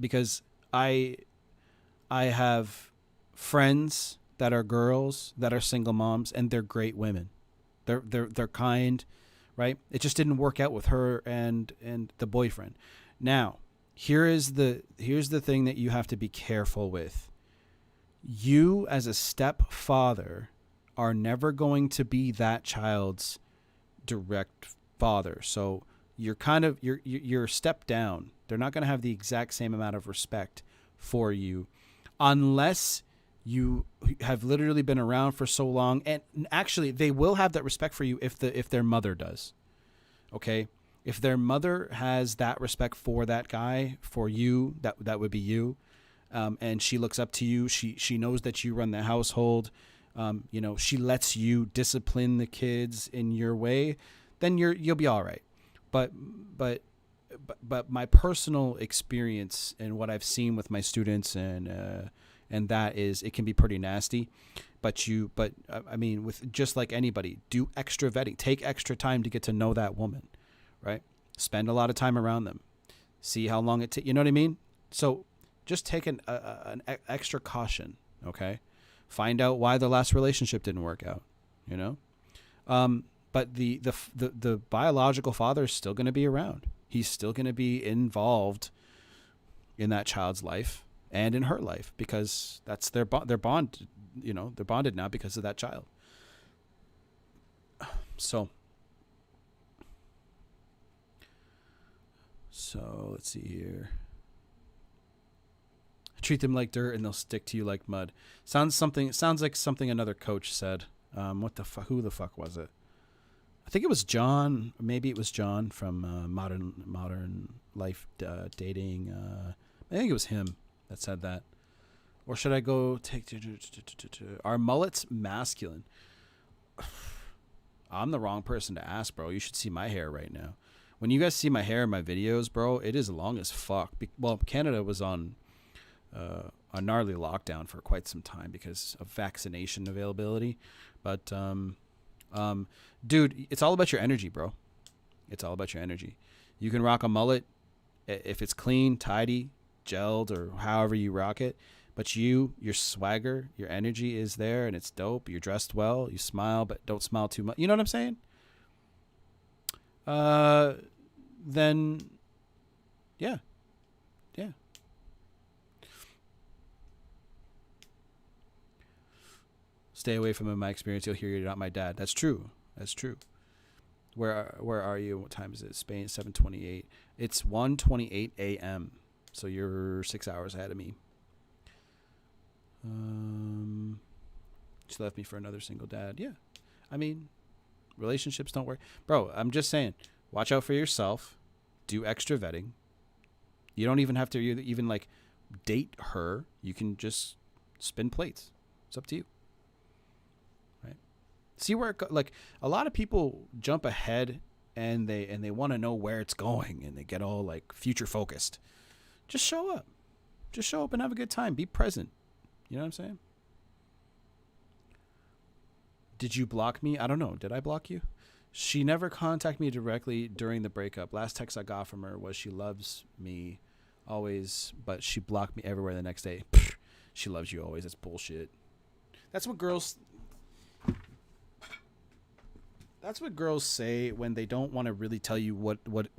I have friends that are girls that are single moms and they're great women. They're kind, right? It just didn't work out with her and the boyfriend. Now, here's the thing that you have to be careful with. You as a stepfather are never going to be that child's direct father. So you're you're a step down. They're not going to have the exact same amount of respect for you unless you have literally been around for so long. And actually they will have that respect for you if their mother does. Okay? If their mother has that respect for that guy, for you, that would be you. And she looks up to you. She knows that you run the household. She lets you discipline the kids in your way, then you'll be all right. But my personal experience and what I've seen with my students and that is it can be pretty nasty. But I mean, with just like anybody, do extra vetting. Take extra time to get to know that woman, right? Spend a lot of time around them. See how long it takes. You know what I mean? So just take an extra caution, okay? Find out why the last relationship didn't work out, But the biological father is still going to be around. He's still going to be involved in that child's life and in her life because that's their bond. They're bonded now because of that child. So let's see here. Treat them like dirt and they'll stick to you like mud. Sounds like something another coach said. What the fuck? Who the fuck was it? I think it was John. Maybe it was John from Modern Life Dating. I think it was him that said that. Or should I go take? Are mullets masculine? I'm the wrong person to ask, bro. You should see my hair right now. When you guys see my hair in my videos, bro, it is long as fuck. Well, Canada was on a gnarly lockdown for quite some time because of vaccination availability. But, dude, it's all about your energy, bro. It's all about your energy. You can rock a mullet if it's clean, tidy, gelled, or however you rock it. But your swagger, your energy is there and it's dope. You're dressed well. You smile, but don't smile too much. You know what I'm saying? Then, yeah. Stay away from him. In my experience, you'll hear you're not my dad. That's true. Where are you? What time is it? Spain, 7:28. It's 1:28 a.m. So you're 6 hours ahead of me. She left me for another single dad. Yeah. I mean, relationships don't work. Bro, I'm just saying, watch out for yourself. Do extra vetting. You don't even have to even like date her. You can just spin plates. It's up to you. See where like a lot of people jump ahead and they want to know where it's going and they get all like future focused. Just show up. Just show up and have a good time. Be present. You know what I'm saying? Did you block me? I don't know. Did I block you? She never contacted me directly during the breakup. Last text I got from her was she loves me always, but she blocked me everywhere the next day. She loves you always. That's bullshit. That's what girls say when they don't want to really tell you what it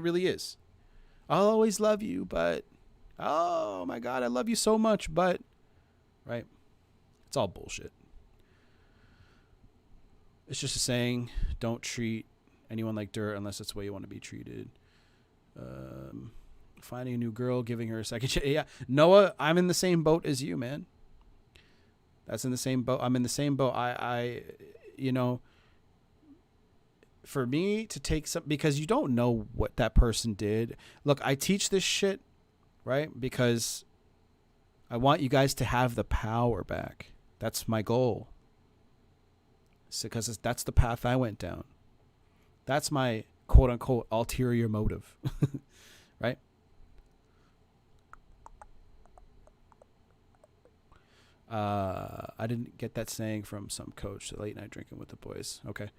really is. I'll always love you, but oh my God, I love you so much, but right? It's all bullshit. It's just a saying. Don't treat anyone like dirt unless it's the way you want to be treated. Finding a new girl, giving her a second chance. Yeah, Noah, I'm in the same boat as you, man. That's in the same boat. I'm in the same boat. You know, for me to take some, because you don't know what that person did. Look, I teach this shit, right? Because I want you guys to have the power back. That's my goal. Because that's the path I went down. That's my quote unquote ulterior motive, right? I didn't get that saying from some coach, the late night drinking with the boys. Okay.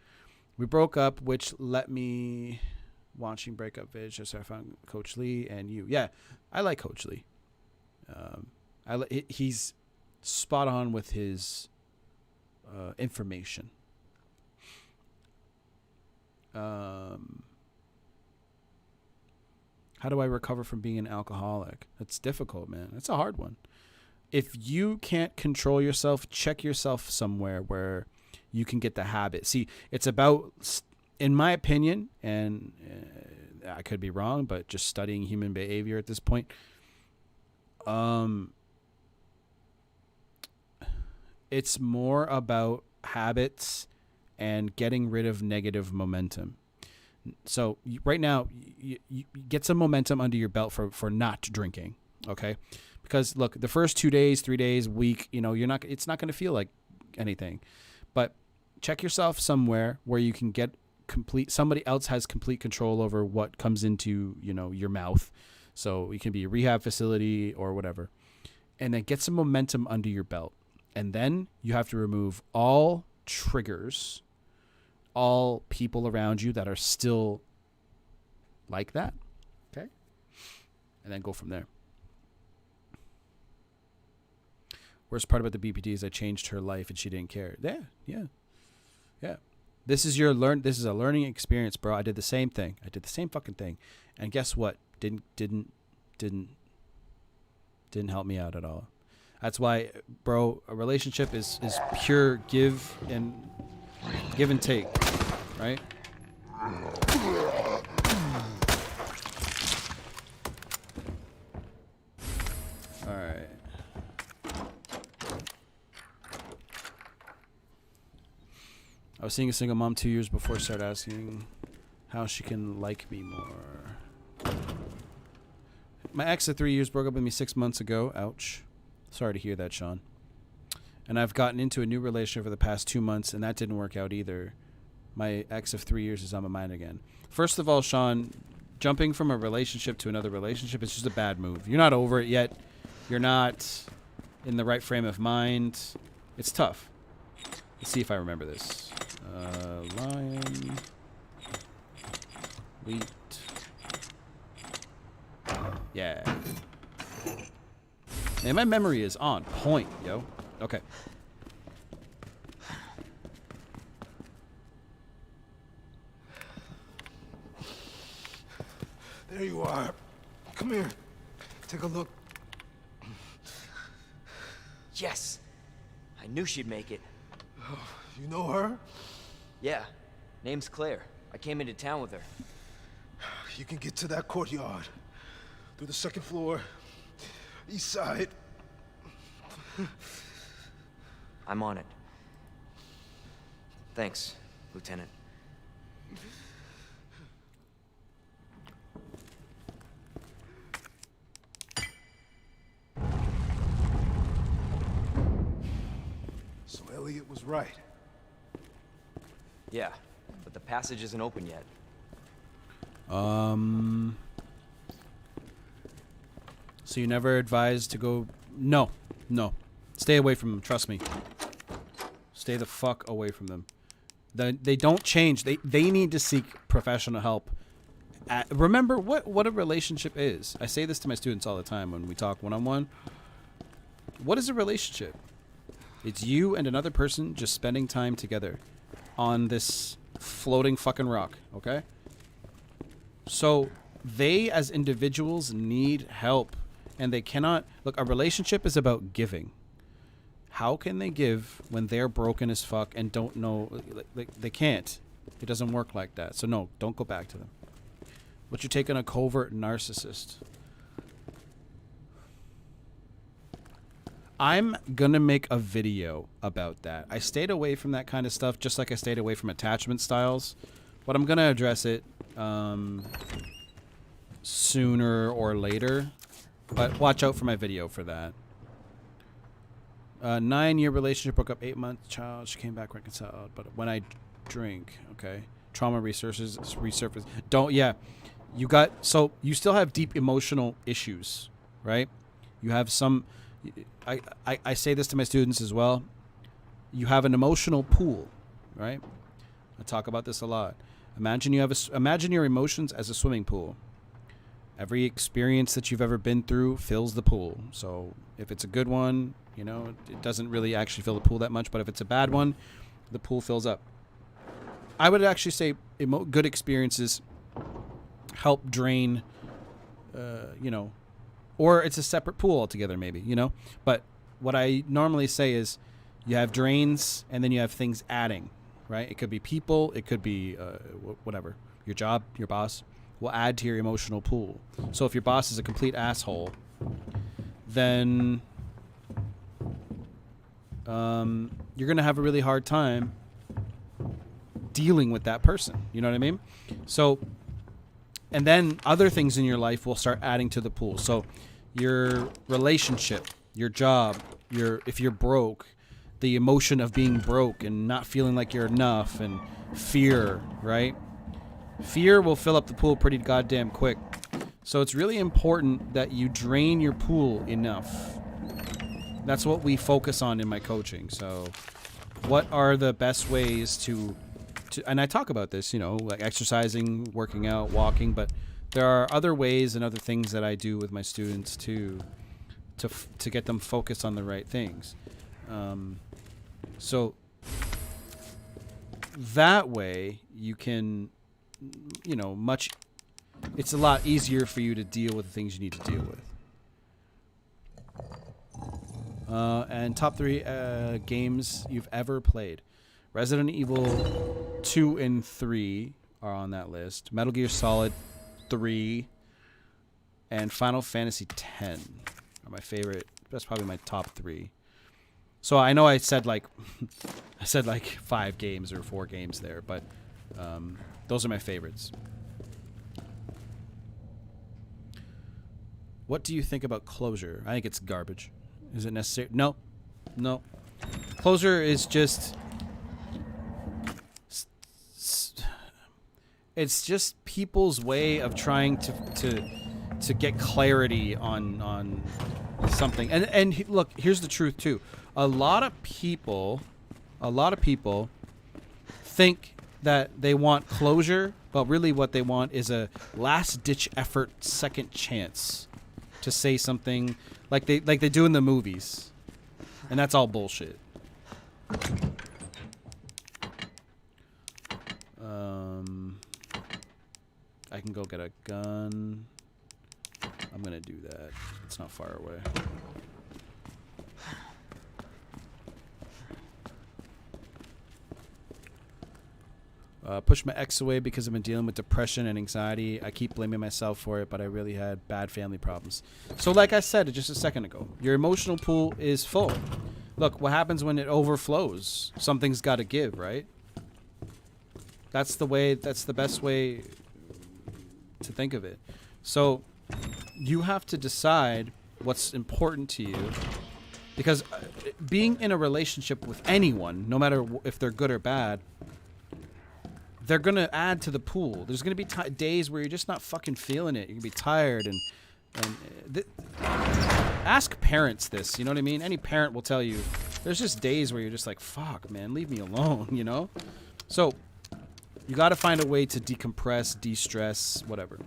We broke up, which let me watching Breakup vids. Just so I found Coach Lee and you. Yeah, I like Coach Lee. He's spot on with his information. How do I recover from being an alcoholic? That's difficult, man. That's a hard one. If you can't control yourself, check yourself somewhere where you can get the habit. See, it's about, in my opinion, and I could be wrong, but just studying human behavior at this point, it's more about habits and getting rid of negative momentum. So right now, you get some momentum under your belt for not drinking, okay? Because look, the first 2 days, 3 days, week, you know, it's not going to feel like anything. But check yourself somewhere where you can get somebody else has complete control over what comes into, you know, your mouth. So it can be a rehab facility or whatever. And then get some momentum under your belt. And then you have to remove all triggers, all people around you that are still like that. Okay? And then go from there. Worst part about the BPD is I changed her life and she didn't care. Yeah. This is a learning experience, bro. I did the same thing. I did the same fucking thing. And guess what? Didn't help me out at all. That's why, bro, a relationship is pure give and take, right? All right. I was seeing a single mom 2 years before I started asking how she can like me more. My ex of 3 years broke up with me 6 months ago. Ouch. Sorry to hear that, Sean. And I've gotten into a new relationship for the past 2 months, and that didn't work out either. My ex of 3 years is on my mind again. First of all, Sean, jumping from a relationship to another relationship is just a bad move. You're not over it yet. You're not in the right frame of mind. It's tough. Let's see if I remember this. Lion. Wheat. Yeah. Man, my memory is on point, yo. Okay. There you are. Come here. Take a look. Yes. I knew she'd make it. Oh, you know her? Yeah. Name's Claire. I came into town with her. You can get to that courtyard. Through the second floor. East side. I'm on it. Thanks, Lieutenant. So Elliot was right. Yeah, but the passage isn't open yet. So you never advised to go... No. Stay away from them, trust me. Stay the fuck away from them. They don't change. They need to seek professional help. Remember what a relationship is. I say this to my students all the time when we talk one-on-one. What is a relationship? It's you and another person just spending time together on this floating fucking rock, okay? So they as individuals need help. And they cannot... Look, a relationship is about giving. How can they give when they're broken as fuck and don't know... They can't. It doesn't work like that. So no, don't go back to them. But you're taking a covert narcissist. I'm gonna make a video about that. I stayed away from that kind of stuff, just like I stayed away from attachment styles, but I'm gonna address it sooner or later. But watch out for my video for that. 9-year relationship, broke up 8 months. Child, she came back reconciled, but when I drink, okay, trauma resurface. Don't, yeah, you got, so you still have deep emotional issues, right? You have some. I say this to my students as well. You have an emotional pool, right? I talk about this a lot. Imagine your emotions as a swimming pool. Every experience that you've ever been through fills the pool. So if it's a good one, you know, it doesn't really actually fill the pool that much. But if it's a bad one, the pool fills up. I would actually say good experiences help drain, you know, or it's a separate pool altogether, maybe, you know. But what I normally say is you have drains and then you have things adding, right? It could be people. It could be whatever. Your job, your boss will add to your emotional pool. So if your boss is a complete asshole, then you're going to have a really hard time dealing with that person. You know what I mean? So, and then other things in your life will start adding to the pool. So your relationship, your job, if you're broke, the emotion of being broke and not feeling like you're enough, and fear, right? Fear will fill up the pool pretty goddamn quick. So it's really important that you drain your pool enough. That's what we focus on in my coaching. So what are the best ways to and I talk about this, you know, like exercising, working out, walking, but there are other ways and other things that I do with my students to get them focused on the right things. So that way you can, you know, it's a lot easier for you to deal with the things you need to deal with. And top 3 games you've ever played. Resident Evil 2 and 3 are on that list. Metal Gear Solid 3 and Final Fantasy 10 are my favorite. That's probably my top 3. So I know I said like 5 games or 4 games there, but those are my favorites. What do you think about closure? I think it's garbage. Is it necessary? No. Closure is just... It's just people's way of trying to get clarity on something. And look, here's the truth too. A lot of people think that they want closure, but really what they want is a last-ditch effort, second chance to say something like they do in the movies, and that's all bullshit. I can go get a gun. I'm gonna do that. It's not far away. Push my ex away because I've been dealing with depression and anxiety. I keep blaming myself for it, but I really had bad family problems. So like I said just a second ago, your emotional pool is full. Look, what happens when it overflows? Something's got to give, right? That's the best way to think of it. So you have to decide what's important to you, because being in a relationship with anyone, no matter if they're good or bad, they're going to add to the pool. There's going to be days where you're just not fucking feeling it. You're going to be tired. Ask parents this, you know what I mean? Any parent will tell you there's just days where you're just like, fuck, man, leave me alone, you know? So you got to find a way to decompress, de-stress, whatever.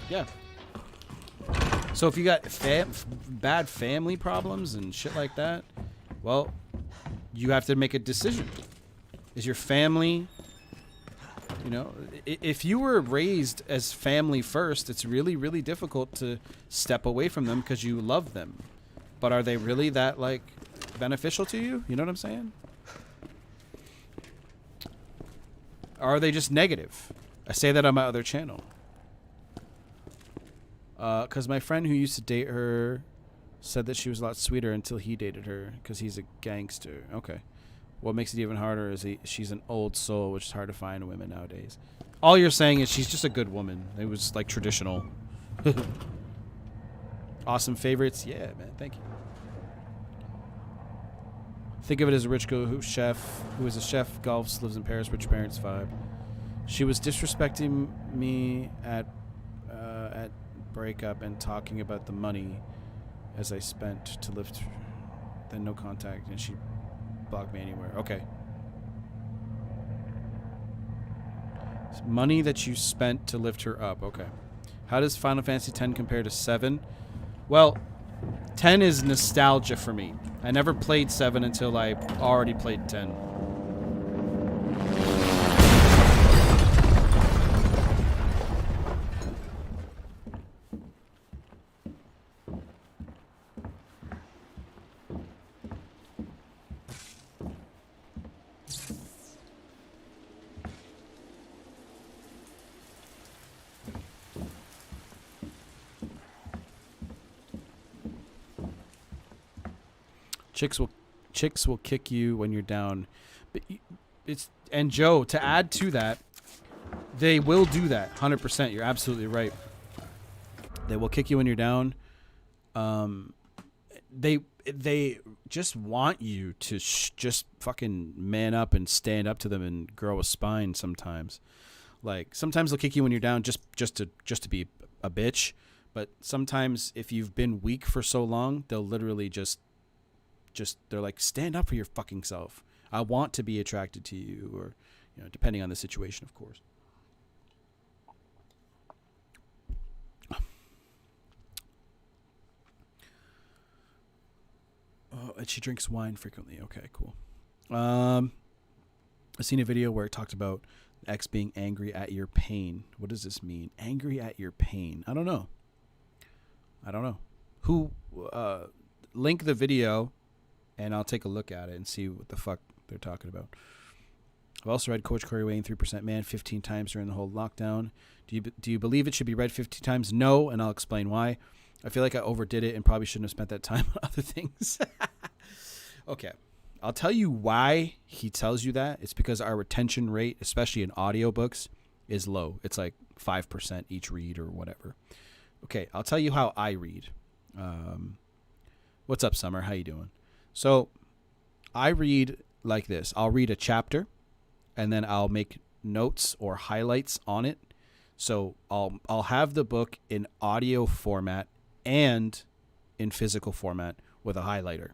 Yeah. So if you got bad family problems and shit like that, well, you have to make a decision. Is your family, you know, if you were raised as family first, it's really, really difficult to step away from them because you love them. But are they really that, like, beneficial to you? You know what I'm saying? Or are they just negative? I say that on my other channel. Because my friend who used to date her Said that she was a lot sweeter until he dated her because he's a gangster. Okay. What makes it even harder is she's an old soul, which is hard to find in women nowadays. All you're saying is she's just a good woman. It was like traditional. Awesome favorites. Yeah, man. Thank you. Think of it as a rich girl who is a chef, golfs, lives in Paris, rich parents vibe. She was disrespecting me at Breakup and talking about the money as I spent to lift, then no contact, and she blocked me anywhere. Okay. Money that you spent to lift her up. Okay. How does Final Fantasy X compare to 7? Well, 10 is nostalgia for me. I never played 7 until I already played 10. Chicks will kick you when you're down. But and Joe, to add to that, they will do that 100%. You're absolutely right. They will kick you when you're down. They just want you to just fucking man up and stand up to them and grow a spine sometimes. Like sometimes they'll kick you when you're down just to be a bitch, but sometimes if you've been weak for so long, they'll literally just they're like, stand up for your fucking self. I want to be attracted to you, or depending on the situation, of course. Oh, and she drinks wine frequently. Okay, cool. I've seen a video where it talked about ex being angry at your pain. What does this mean? Angry at your pain. I don't know. Who link the video and I'll take a look at it and see what the fuck they're talking about. I've also read Coach Corey weighing 3% man 15 times during the whole lockdown. Do you believe it should be read 50 times? No, and I'll explain why. I feel like I overdid it and probably shouldn't have spent that time on other things. Okay. I'll tell you why he tells you that. It's because our retention rate, especially in audiobooks, is low. It's like 5% each read or whatever. Okay, I'll tell you how I read. What's up, Summer? How you doing? So I read like this. I'll read a chapter and then I'll make notes or highlights on it. So I'll have the book in audio format and in physical format with a highlighter.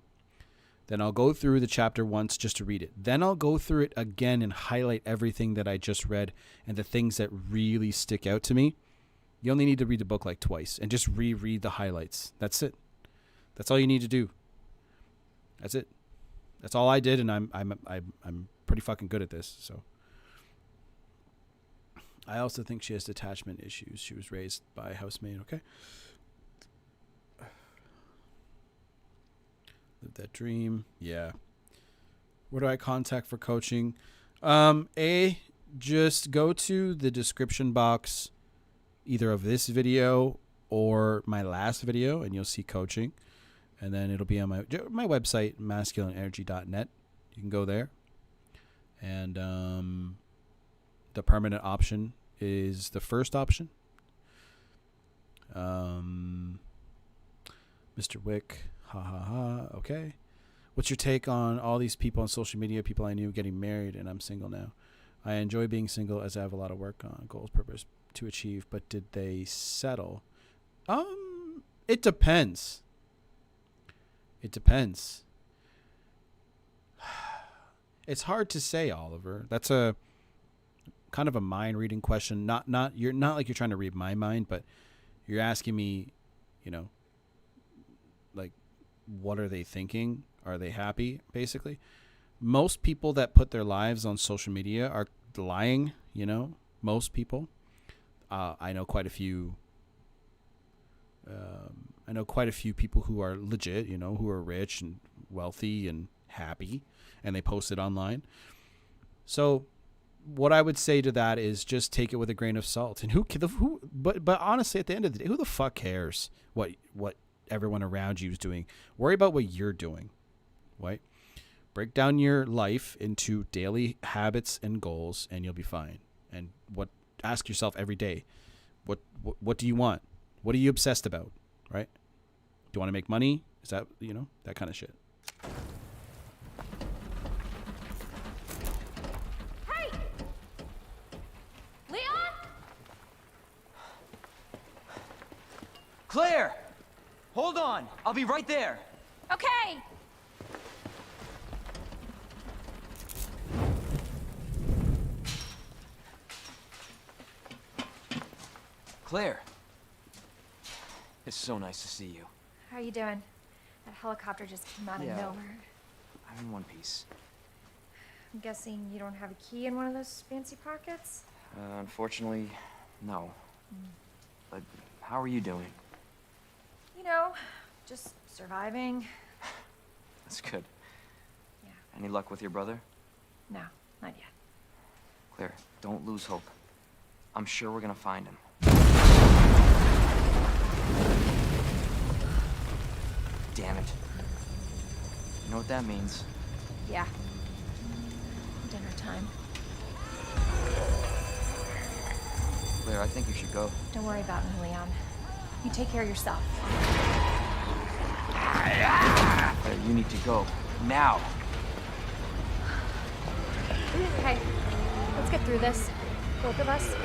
Then I'll go through the chapter once just to read it. Then I'll go through it again and highlight everything that I just read and the things that really stick out to me. You only need to read the book like twice and just reread the highlights. That's it. That's all you need to do. That's it. That's all I did, and I'm pretty fucking good at this. So I also think she has attachment issues. She was raised by a housemaid. Okay. Live that dream. Yeah. Where do I contact for coaching? Just go to the description box, either of this video or my last video, and you'll see coaching. And then it'll be on my website, masculineenergy.net. You can go there. And the permanent option is the first option. Mr. Wick, ha ha ha. Okay. What's your take on all these people on social media, people I knew getting married, and I'm single now? I enjoy being single as I have a lot of work on, goals, purpose to achieve, but did they settle? It depends. It depends. It's hard to say, Oliver. That's a kind of a mind reading question. Not you're not like you're trying to read my mind, but you're asking me, like, what are they thinking? Are they happy? Basically, most people that put their lives on social media are lying. Most people. I know quite a few. I know quite a few people who are legit, who are rich and wealthy and happy, and they post it online. So what I would say to that is just take it with a grain of salt. And but honestly, at the end of the day, who the fuck cares what everyone around you is doing. Worry about what you're doing, right? Break down your life into daily habits and goals, and you'll be fine. And ask yourself every day, what do you want? What are you obsessed about, right? Do you want to make money? Is that, that kind of shit. Hey! Leon? Claire! Hold on! I'll be right there! Okay! Claire! It's so nice to see you. How are you doing? That helicopter just came out of Yeah. nowhere. I'm in one piece. I'm guessing you don't have a key in one of those fancy pockets? Unfortunately, no. But how are you doing? You know, just surviving. That's good. Yeah. Any luck with your brother? No, not yet. Claire, don't lose hope. I'm sure we're gonna find him. Damn it. You know what that means? Yeah. Dinner time. Claire, I think you should go. Don't worry about me, Leon. You take care of yourself. Claire, you need to go. Now! Okay, let's get through this. Both of us.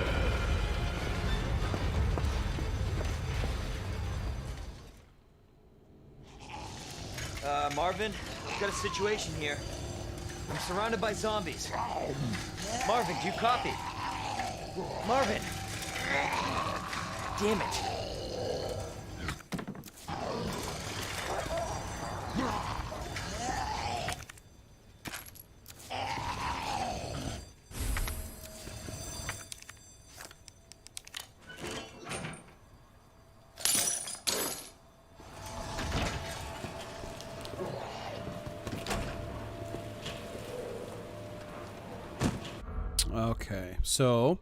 Marvin, I've got a situation here. I'm surrounded by zombies. Marvin, do you copy? Marvin! Damn it. Okay, so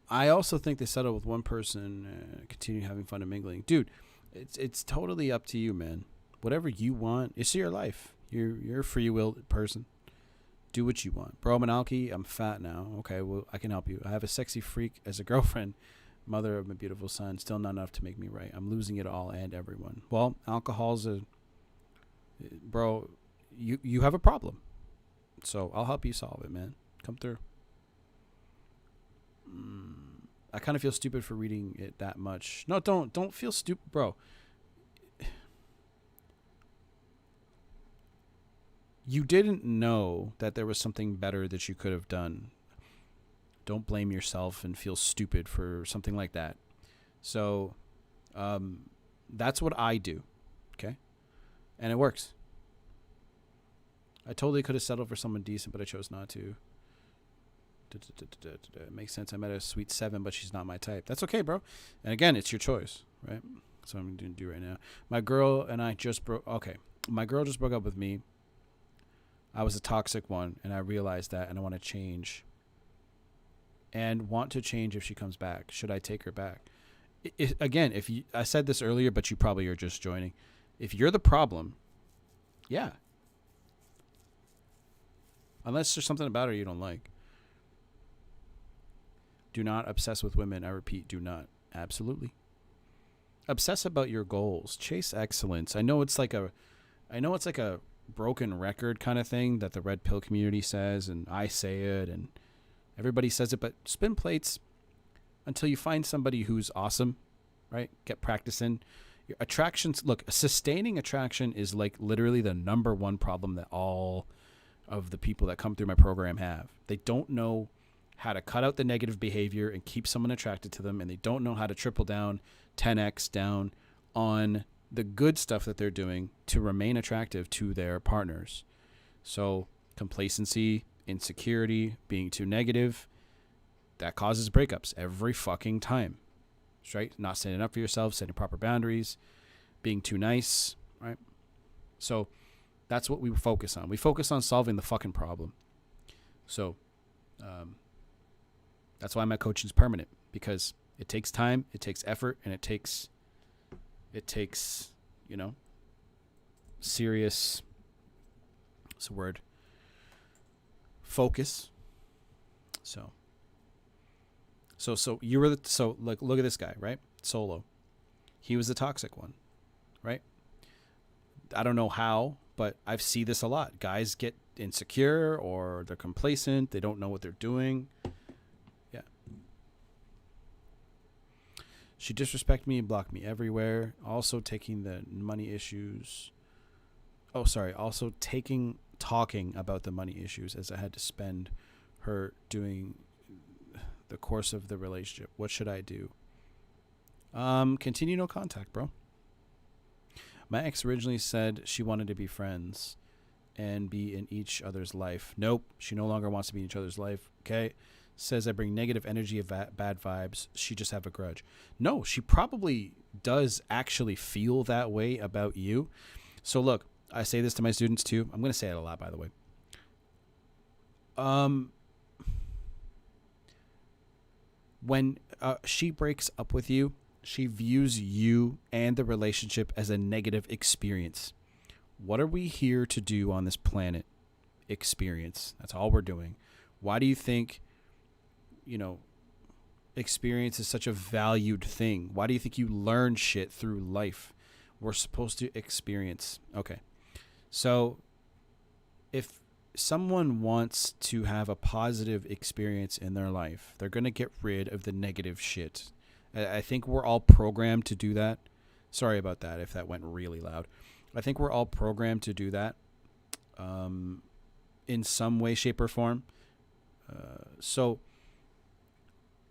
I also think they settle with one person, continue having fun and mingling. Dude, it's totally up to you, man. Whatever you want, it's your life. You're a free will person. Do what you want. Bro, Manalki, I'm fat now. Okay, well, I can help you. I have a sexy freak as a girlfriend, mother of my beautiful son. Still not enough to make me right. I'm losing it all and everyone. Well, alcohol's bro, you have a problem. So I'll help you solve it, man. Come through. I kind of feel stupid for reading it that much. No, don't feel stupid, bro. You didn't know that there was something better that you could have done. Don't blame yourself and feel stupid for something like that. So that's what I do, okay? And it works. I totally could have settled for someone decent, but I chose not to. It makes sense. I met a sweet 7, but she's not my type. That's okay, bro. And again, it's your choice, right? That's what I'm going to do right now. My girl and I just broke... Okay. My girl just broke up with me. I was a toxic one, and I realized that, and I want to change. And want to change if she comes back. Should I take her back? Again, if you... I said this earlier, but you probably are just joining. If you're the problem, yeah. Unless there's something about her you don't like. Do not obsess with women. I repeat, do not. Absolutely. Obsess about your goals. Chase excellence. I know it's like a broken record kind of thing that the red pill community says, and I say it, and everybody says it, but spin plates until you find somebody who's awesome, right? Get practicing. Your attractions, look, sustaining attraction is like literally the number one problem that all of the people that come through my program have. They don't know how to cut out the negative behavior and keep someone attracted to them, and they don't know how to triple down, 10x down on the good stuff that they're doing to remain attractive to their partners. So complacency, insecurity, being too negative, that causes breakups every fucking time, right? Not standing up for yourself, setting proper boundaries, being too nice, right? So that's what we focus on. We focus on solving the fucking problem. So that's why my coaching is permanent, because it takes time, it takes effort, and it takes It takes, you know, serious, what's the word? Focus. So you were like, look at this guy, right? Solo. He was the toxic one, right? I don't know how, but I've seen this a lot. Guys get insecure or they're complacent. They don't know what they're doing. Yeah. She disrespected me and blocked me everywhere. Also taking the money issues. Oh, sorry. Also talking about the money issues as I had to spend her doing the course of the relationship. What should I do? Continue no contact, bro. My ex originally said she wanted to be friends and be in each other's life. Nope. She no longer wants to be in each other's life. Okay. Says I bring negative energy of bad vibes. She just have a grudge. No, she probably does actually feel that way about you. So look, I say this to my students too. I'm going to say it a lot, by the way. When she breaks up with you, she views you and the relationship as a negative experience. What are we here to do on this planet? Experience. That's all we're doing. Why do you think, you know, experience is such a valued thing? Why do you think you learn shit through life? We're supposed to experience. Okay. So if someone wants to have a positive experience in their life, they're going to get rid of the negative shit. I think we're all programmed to do that. Sorry about that if that went really loud. I think we're all programmed to do that in some way, shape, or form. So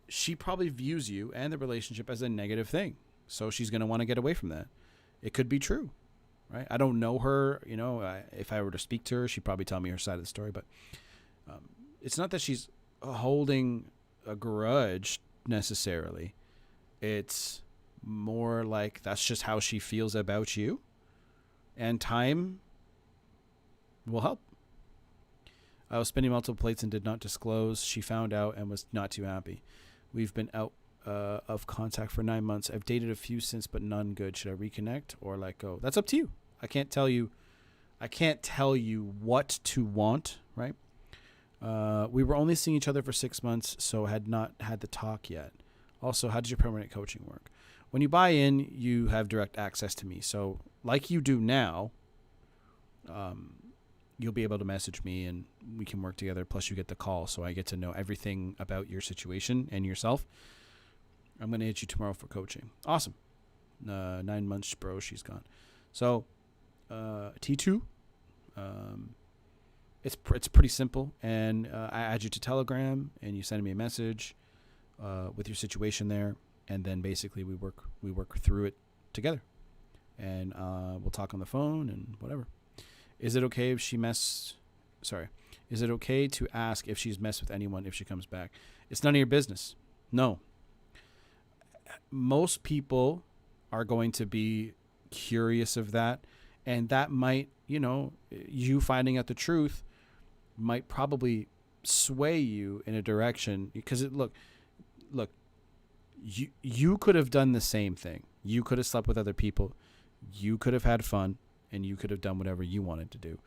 she probably views you and the relationship as a negative thing. So she's going to want to get away from that. It could be true, right? I don't know her. You know, if I were to speak to her, she'd probably tell me her side of the story. But it's not that she's holding a grudge necessarily. It's more like that's just how she feels about you. And time will help. I was spinning multiple plates and did not disclose. She found out and was not too happy. We've been out of contact for 9 months. I've dated a few since, but none good. Should I reconnect or let go? That's up to you. I can't tell you what to want, right? We were only seeing each other for 6 months, so had not had the talk yet. Also, how does your permanent coaching work? When you buy in, you have direct access to me. So like you do now, you'll be able to message me and we can work together. Plus you get the call. So I get to know everything about your situation and yourself. I'm going to hit you tomorrow for coaching. Awesome. 9 months, bro. She's gone. So, T2, it's pretty simple. And I add you to Telegram and you send me a message with your situation there. And then basically we work through it together. And we'll talk on the phone and whatever. Is it okay if she Is it okay to ask if she's messed with anyone if she comes back? It's none of your business. No. Most people are going to be curious of that. And that might, you finding out the truth might probably sway you in a direction. Because look, you could have done the same thing. You could have slept with other people. You could have had fun. And you could have done whatever you wanted to do.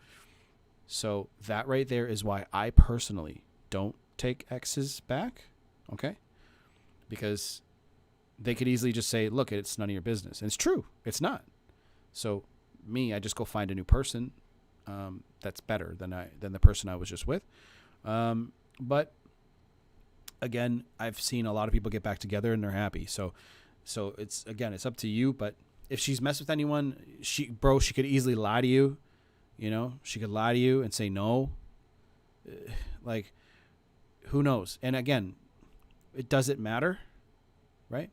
So that right there is why I personally don't take exes back. Okay? Because they could easily just say, look, it's none of your business. And it's true. It's not. So I just go find a new person that's better than the person I was just with. But again, I've seen a lot of people get back together and they're happy. So it's up to you. But if she's messed with anyone, she could easily lie to you. She could lie to you and say no. Like, who knows? And again, it doesn't matter, right?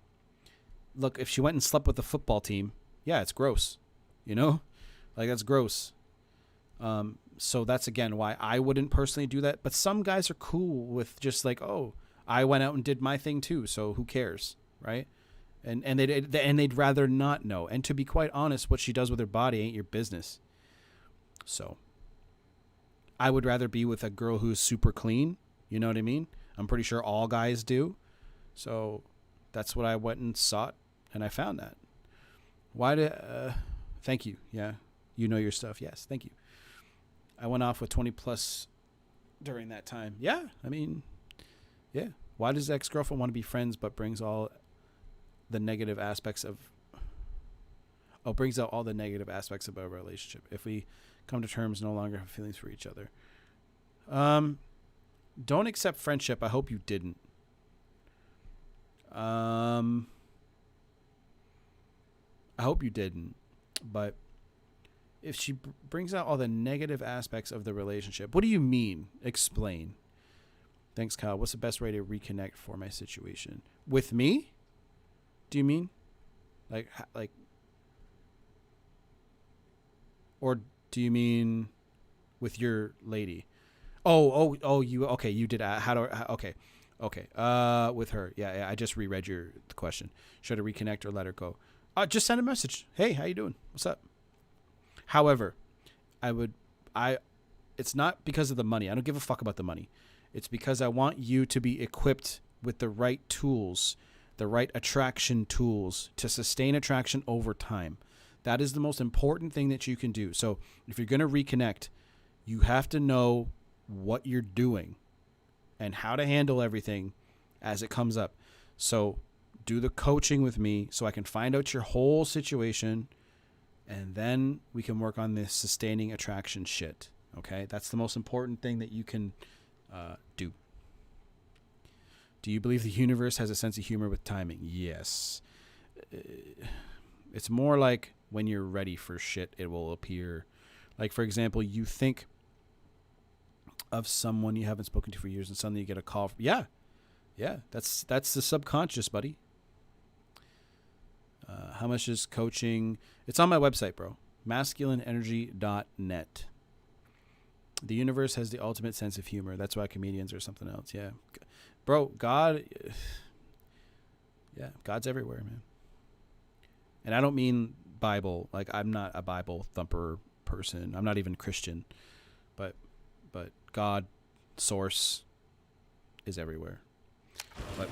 Look, if she went and slept with the football team, yeah, it's gross. Like that's gross. So that's again why I wouldn't personally do that. But some guys are cool with just like, oh, I went out and did my thing too, so who cares, right? And they'd rather not know. And to be quite honest, what she does with her body ain't your business. So I would rather be with a girl who's super clean. You know what I mean? I'm pretty sure all guys do. So that's what I went and sought, and I found that. Why did... thank you. Yeah. You know your stuff. Yes. Thank you. I went off with 20 plus during that time. Yeah. I mean, yeah. Why does ex-girlfriend want to be friends but brings all the negative aspects of... Oh, brings out all the negative aspects of our relationship. If we come to terms, no longer have feelings for each other. Don't accept friendship. I hope you didn't. I hope you didn't. But if she brings out all the negative aspects of the relationship, what do you mean? Explain. Thanks, Kyle. What's the best way to reconnect for my situation? With me? Do you mean? Like, or do you mean with your lady? You you did. Okay. With her. Yeah, I just reread the question. Should I reconnect or let her go? Just send a message. Hey, how you doing? What's up? However, it's not because of the money. I don't give a fuck about the money. It's because I want you to be equipped with the right tools, the right attraction tools to sustain attraction over time. That is the most important thing that you can do. So if you're going to reconnect, you have to know what you're doing and how to handle everything as it comes up. So do the coaching with me so I can find out your whole situation, and then we can work on this sustaining attraction shit. Okay? That's the most important thing that you can do. Do you believe the universe has a sense of humor with timing? Yes. It's more like when you're ready for shit, it will appear. Like, for example, you think of someone you haven't spoken to for years and suddenly you get a call. Yeah. That's the subconscious, buddy. How much is coaching? It's on my website, bro. masculineenergy.net. The universe has the ultimate sense of humor. That's why comedians are something else. Yeah. Bro, God. Yeah, God's everywhere, man. And I don't mean Bible. Like, I'm not a Bible thumper person. I'm not even Christian. But God, source, is everywhere. But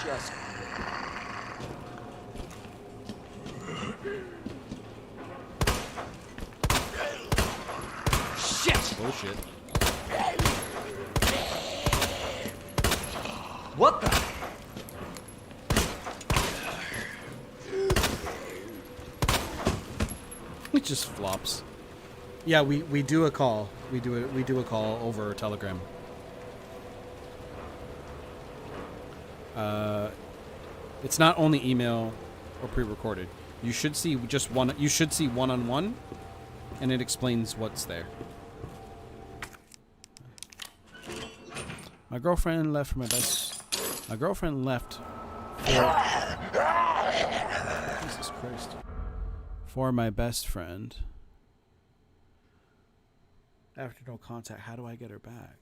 Just. Shit! bullshit. What the? It just flops. Yeah, we do a call. We do a call over Telegram. It's not only email or pre-recorded. You should see just one. You should see one-on-one, and it explains what's there. My girlfriend left for my best. My girlfriend left for. Jesus Christ. For my best friend. After no contact, how do I get her back?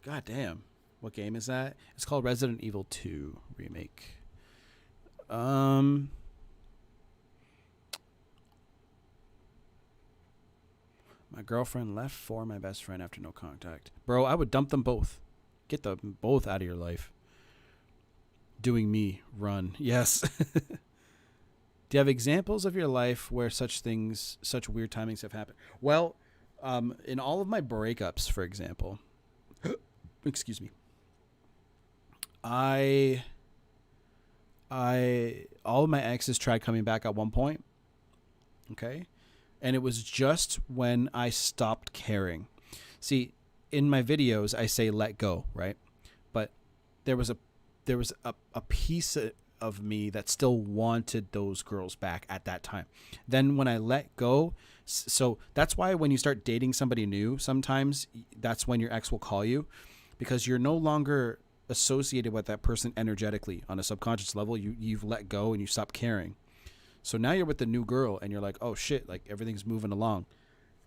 God damn. What game is that? It's called Resident Evil 2 Remake. My girlfriend left for my best friend after no contact. Bro, I would dump them both. Get them both out of your life. Doing me. Run. Yes. Do you have examples of your life where such weird timings have happened? Well, in all of my breakups, for example, excuse me, all of my exes tried coming back at one point. Okay. And it was just when I stopped caring. See, in my videos, I say let go, right? But there was a piece of me that still wanted those girls back at that time. Then when I let go, so that's why when you start dating somebody new, sometimes that's when your ex will call you, because you're no longer associated with that person energetically on a subconscious level. You've let go and you stop caring. So now you're with the new girl and you're like, oh shit, like everything's moving along.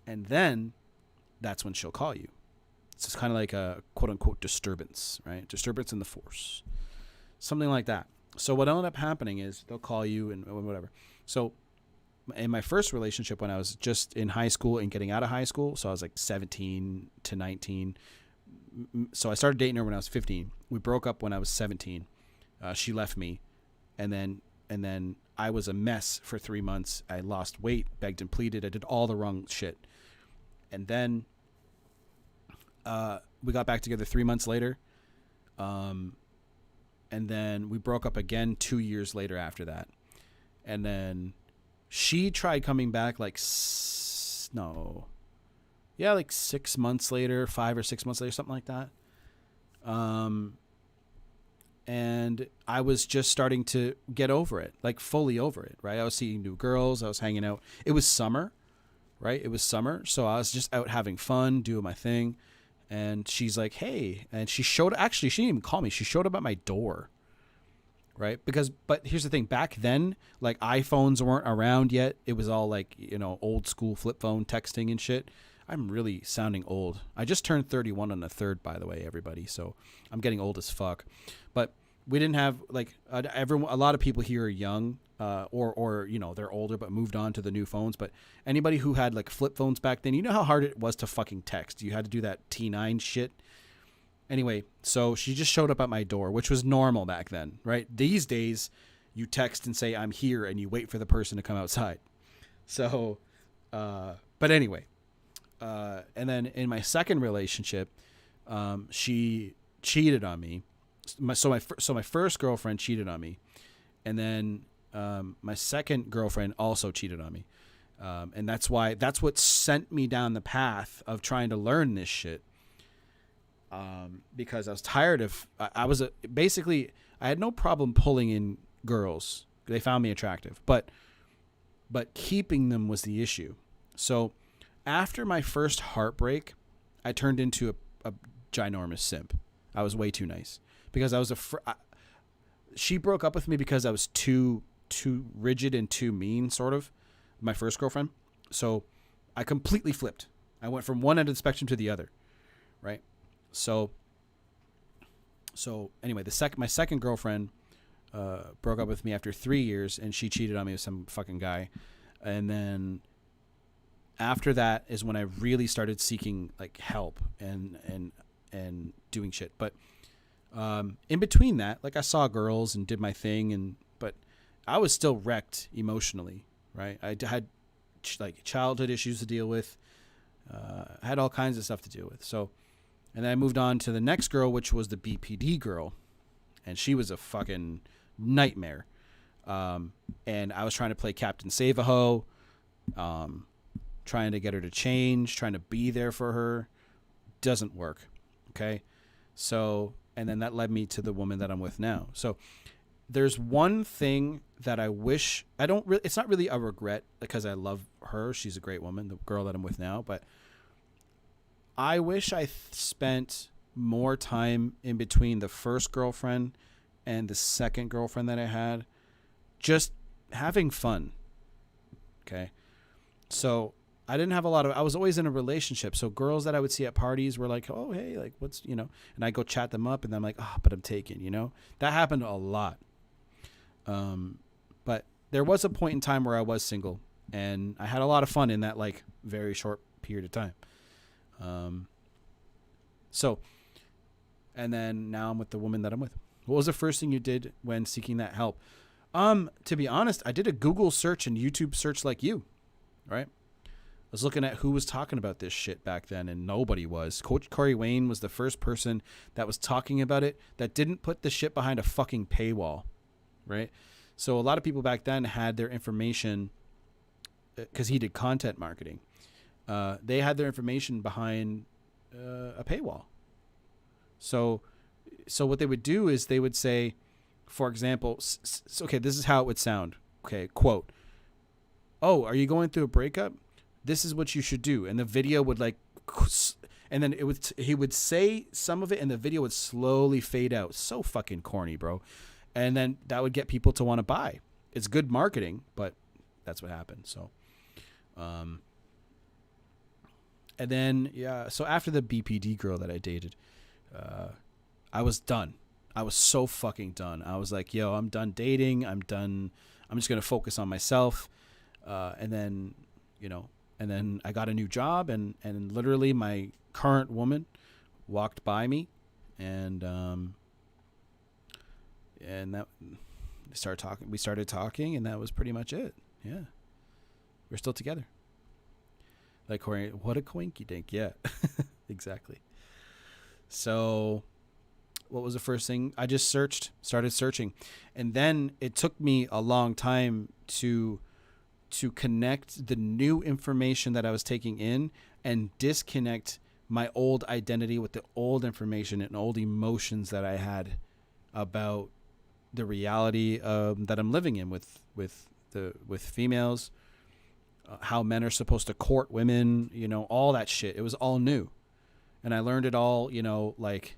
And then that's when she'll call you. It's just kind of like a quote unquote disturbance, right? Disturbance in the force. Something like that. So what ended up happening is they'll call you and whatever. So in my first relationship when I was just in high school and getting out of high school, so I was like 17 to 19. So I started dating her when I was 15. We broke up when I was 17. She left me, and then I was a mess for 3 months. I lost weight, begged and pleaded. I did all the wrong shit, and then we got back together 3 months later, and then we broke up again 2 years later after that, and then she tried coming back like 6 months later, 5 or 6 months later, something like that. And I was just starting to get over it, like fully over it, right? I was seeing new girls. I was hanging out. It was summer, right? It was summer. So I was just out having fun, doing my thing. And she's like, hey, and she didn't even call me. She showed up at my door, right? But here's the thing. Back then, like iPhones weren't around yet. It was all like, old school flip phone texting and shit. I'm really sounding old. I just turned 31 on the 3rd, by the way, everybody. So I'm getting old as fuck. But we didn't have like a lot of people here are young, or they're older but moved on to the new phones. But anybody who had like flip phones back then, you know how hard it was to fucking text. You had to do that T9 shit. Anyway, so she just showed up at my door, which was normal back then, right? These days, you text and say I'm here, and you wait for the person to come outside. So, but anyway. And then in my second relationship, she cheated on me. So my first girlfriend cheated on me, and then my second girlfriend also cheated on me, and that's what sent me down the path of trying to learn this shit. Because I was tired of I had no problem pulling in girls. They found me attractive, but keeping them was the issue. So after my first heartbreak, I turned into a ginormous simp. I was way too nice because I was she broke up with me because I was too rigid and too mean, sort of, my first girlfriend. So I completely flipped. I went from one end of the spectrum to the other, right? So anyway, my second girlfriend broke up with me after 3 years, and she cheated on me with some fucking guy, and then after that is when I really started seeking like help and doing shit. But in between that, like I saw girls and did my thing, but I was still wrecked emotionally, right? I had like childhood issues to deal with. I had all kinds of stuff to deal with. So, and then I moved on to the next girl, which was the BPD girl, and she was a fucking nightmare. And I was trying to play Captain Save-A-Ho, trying to get her to change, trying to be there for her. Doesn't work. Okay. So, and then that led me to the woman that I'm with now. So there's one thing that I wish it's not really a regret because I love her. She's a great woman, the girl that I'm with now, but I wish I spent more time in between the first girlfriend and the second girlfriend that I had, just having fun. Okay. So I didn't have I was always in a relationship. So girls that I would see at parties were like, oh, hey, like what's, and I go chat them up and I'm like, oh, but I'm taken, that happened a lot. But there was a point in time where I was single and I had a lot of fun in that like very short period of time. So, and then now I'm with the woman that I'm with. What was the first thing you did when seeking that help? To be honest, I did a Google search and YouTube search like you, right? I was looking at who was talking about this shit back then, and nobody was. Coach Corey Wayne was the first person that was talking about it that didn't put the shit behind a fucking paywall, right? So a lot of people back then had their information, because he did content marketing. They had their information behind a paywall. So what they would do is they would say, for example, okay, this is how it would sound. Okay, quote, oh, are you going through a breakup? This is what you should do. And the video would like, and then he would say some of it and the video would slowly fade out. So fucking corny, bro. And then that would get people to want to buy. It's good marketing, but that's what happened. So, and then, yeah, so after the BPD girl that I dated, I was done. I was so fucking done. I was like, yo, I'm done dating. I'm done. I'm just going to focus on myself. And then, you know, and then I got a new job, and literally my current woman walked by me, and that we started talking, and that was pretty much it. Yeah. We're still together. Like, Corey, what a coinky dink. Yeah, exactly. So what was the first thing? I just started searching. And then it took me a long time to connect the new information that I was taking in and disconnect my old identity with the old information and old emotions that I had about the reality that I'm living in with females, how men are supposed to court women, you know, all that shit. It was all new. And I learned it all, you know, like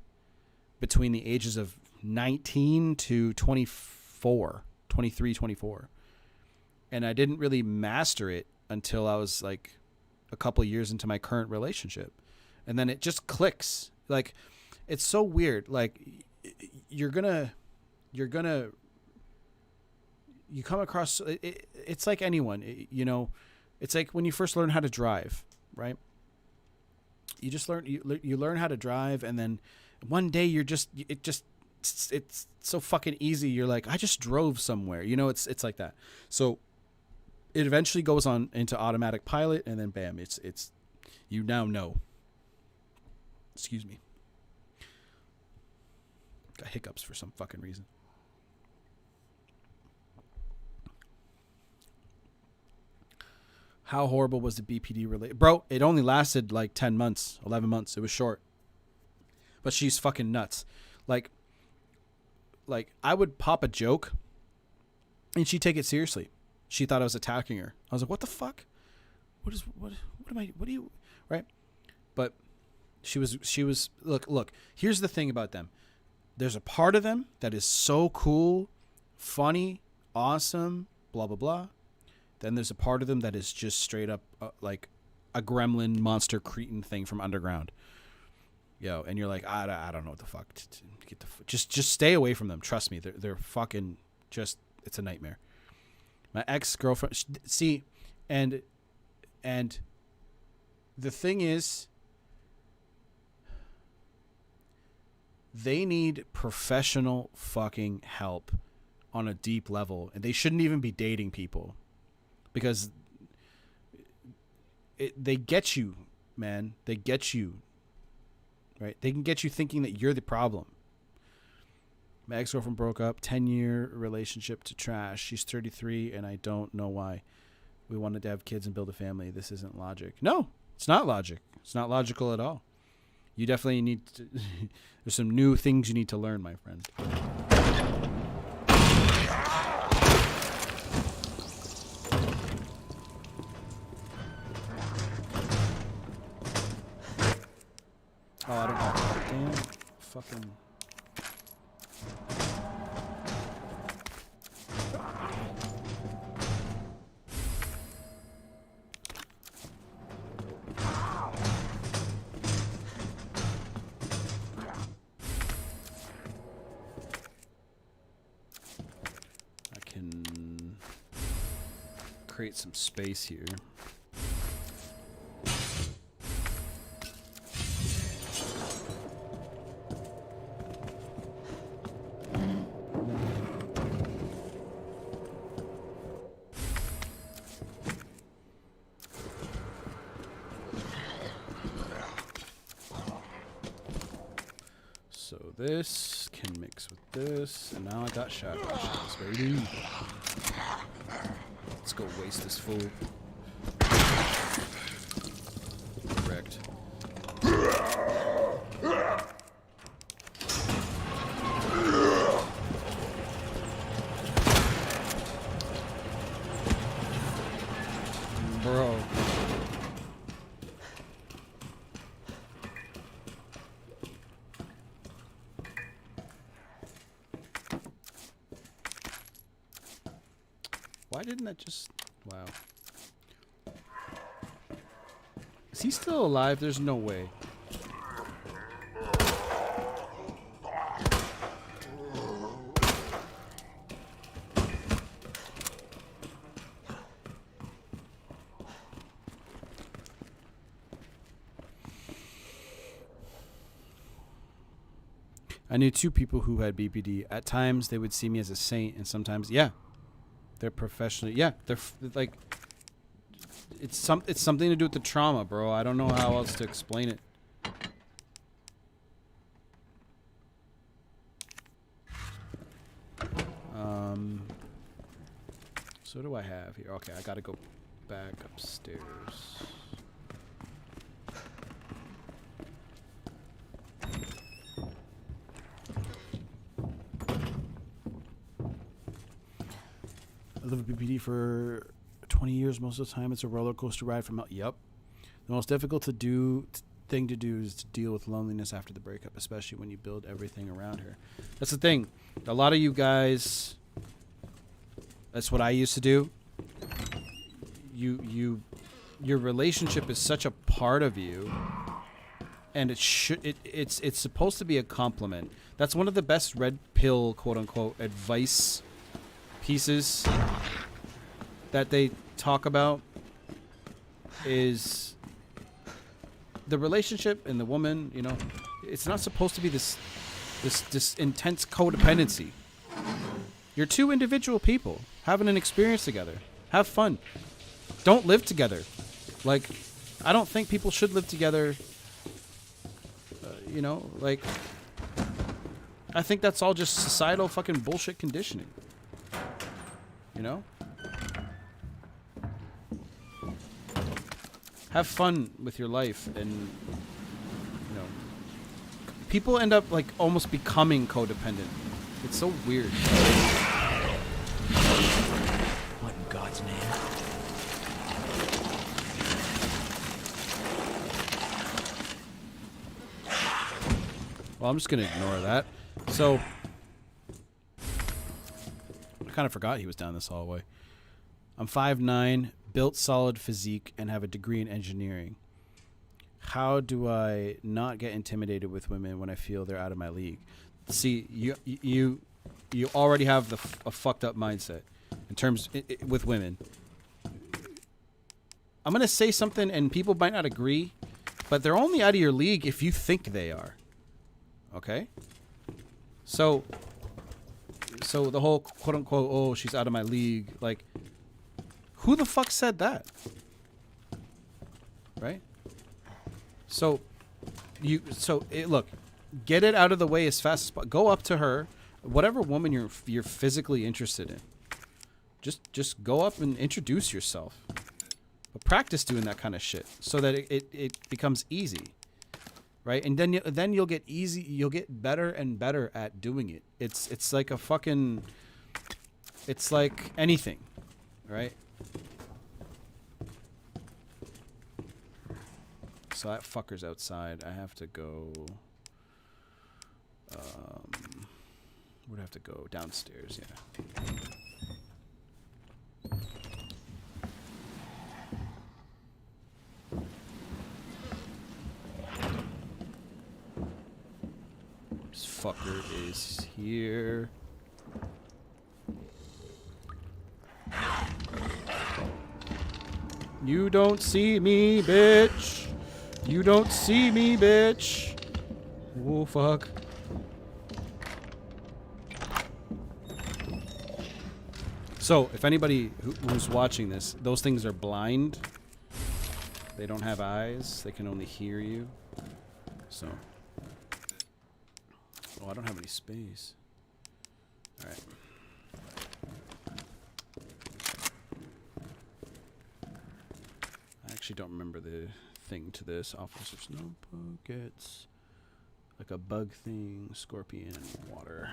between the ages of 19 to 23, 24. And I didn't really master it until I was like a couple of years into my current relationship. And then it just clicks. Like, it's so weird. Like, you come across, it's like anyone, you know, it's like when you first learn how to drive, right? You just you learn how to drive, and then one day it's so fucking easy. You're like, I just drove somewhere, you know, it's like that. So it eventually goes on into automatic pilot, and then bam, it's you now know. Excuse me. Got hiccups for some fucking reason. How horrible was the BPD related? Bro, it only lasted like 10 months, 11 months. It was short. But she's fucking nuts. Like I would pop a joke and she'd take it seriously. She thought I was attacking her. I was like, what the fuck? What do you, right? But she was, look, here's the thing about them. There's a part of them that is so cool, funny, awesome, blah, blah, blah. Then there's a part of them that is just straight up like a gremlin monster cretin thing from underground. Yo, and you're like, I don't know what the fuck. Just stay away from them. Trust me, they're fucking just, it's a nightmare. My ex-girlfriend, see, and the thing is, they need professional fucking help on a deep level, and they shouldn't even be dating people. Because they get you, man. They get you, right? They can get you thinking that you're the problem. My ex-girlfriend broke up, 10-year relationship to trash. She's 33, and I don't know why. We wanted to have kids and build a family. This isn't logic. No, it's not logic. It's not logical at all. You definitely need to... There's some new things you need to learn, my friend. Oh, I don't know. Damn. Fucking. I can create some space here. This can mix with this, and now I got shotgun shells, baby. Let's go waste this fool. Wrecked. Bro. Why didn't that just... Wow. Is he still alive? There's no way. I knew 2 people who had BPD. At times, they would see me as a saint, and sometimes, yeah, they're professionally. Yeah, they're like, it's something to do with the trauma, bro. I don't know how else to explain it. So what do I have here? Okay, I gotta go back upstairs. I live with BPD for 20 years. Most of the time, it's a roller coaster ride from. Yep. The most difficult thing to do is to deal with loneliness after the breakup, especially when you build everything around her. That's the thing. A lot of you guys. That's what I used to do. Your relationship is such a part of you, and it's supposed to be a compliment. That's one of the best red pill, quote unquote, advice pieces that they talk about is the relationship and the woman. You know, it's not supposed to be this intense codependency. You're 2 individual people having an experience together. Have fun. Don't live together. Like, I don't think people should live together. You know, like, I think that's all just societal fucking bullshit conditioning. You know? Have fun with your life, and, you know, people end up, like, almost becoming codependent. It's so weird. What in God's name? Well, I'm just going to ignore that. So, I kind of forgot he was down this hallway. I'm 5'9", built solid physique, and have a degree in engineering. How do I not get intimidated with women when I feel they're out of my league? See, you already have a fucked up mindset in terms with women. I'm going to say something and people might not agree, but they're only out of your league if you think they are. Okay? So the whole quote unquote, oh, she's out of my league, like, who the fuck said that? Right? So look, get it out of the way as fast as possible. Go up to her, whatever woman you're physically interested in. Just go up and introduce yourself. But practice doing that kind of shit so that it becomes easy. Right? And then you'll get better and better at doing it. It's like a fucking, it's like anything, right? So that fucker's outside. I have to go. Where'd I have to go? Downstairs, yeah. This fucker is here. You don't see me, bitch. You don't see me, bitch. Oh, fuck. So, if anybody who's watching this, those things are blind. They don't have eyes. They can only hear you. So. Oh, I don't have any space. Alright. I actually don't remember the thing to this. Officer's notebook. It's like a bug thing, scorpion, and water.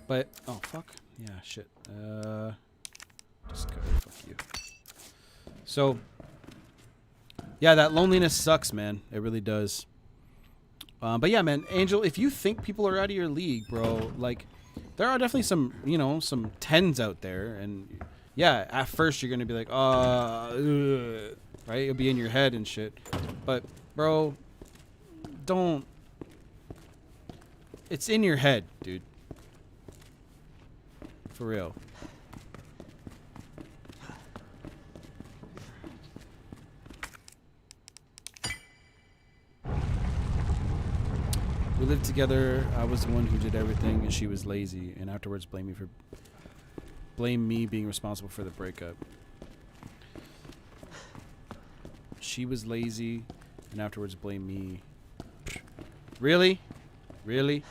But, oh, fuck. Yeah, shit. Just go, fuck you. So, yeah, that loneliness sucks, man. It really does. But yeah, man, Angel, if you think people are out of your league, bro, like, there are definitely some, you know, some 10s out there. And, yeah, at first you're going to be like, right? You'll be in your head and shit. But, bro, don't. It's in your head, dude. For real. lived together. I was the one who did everything, and she was lazy, and afterwards blame me being responsible for the breakup. She was lazy, and afterwards blame me. Really? Really?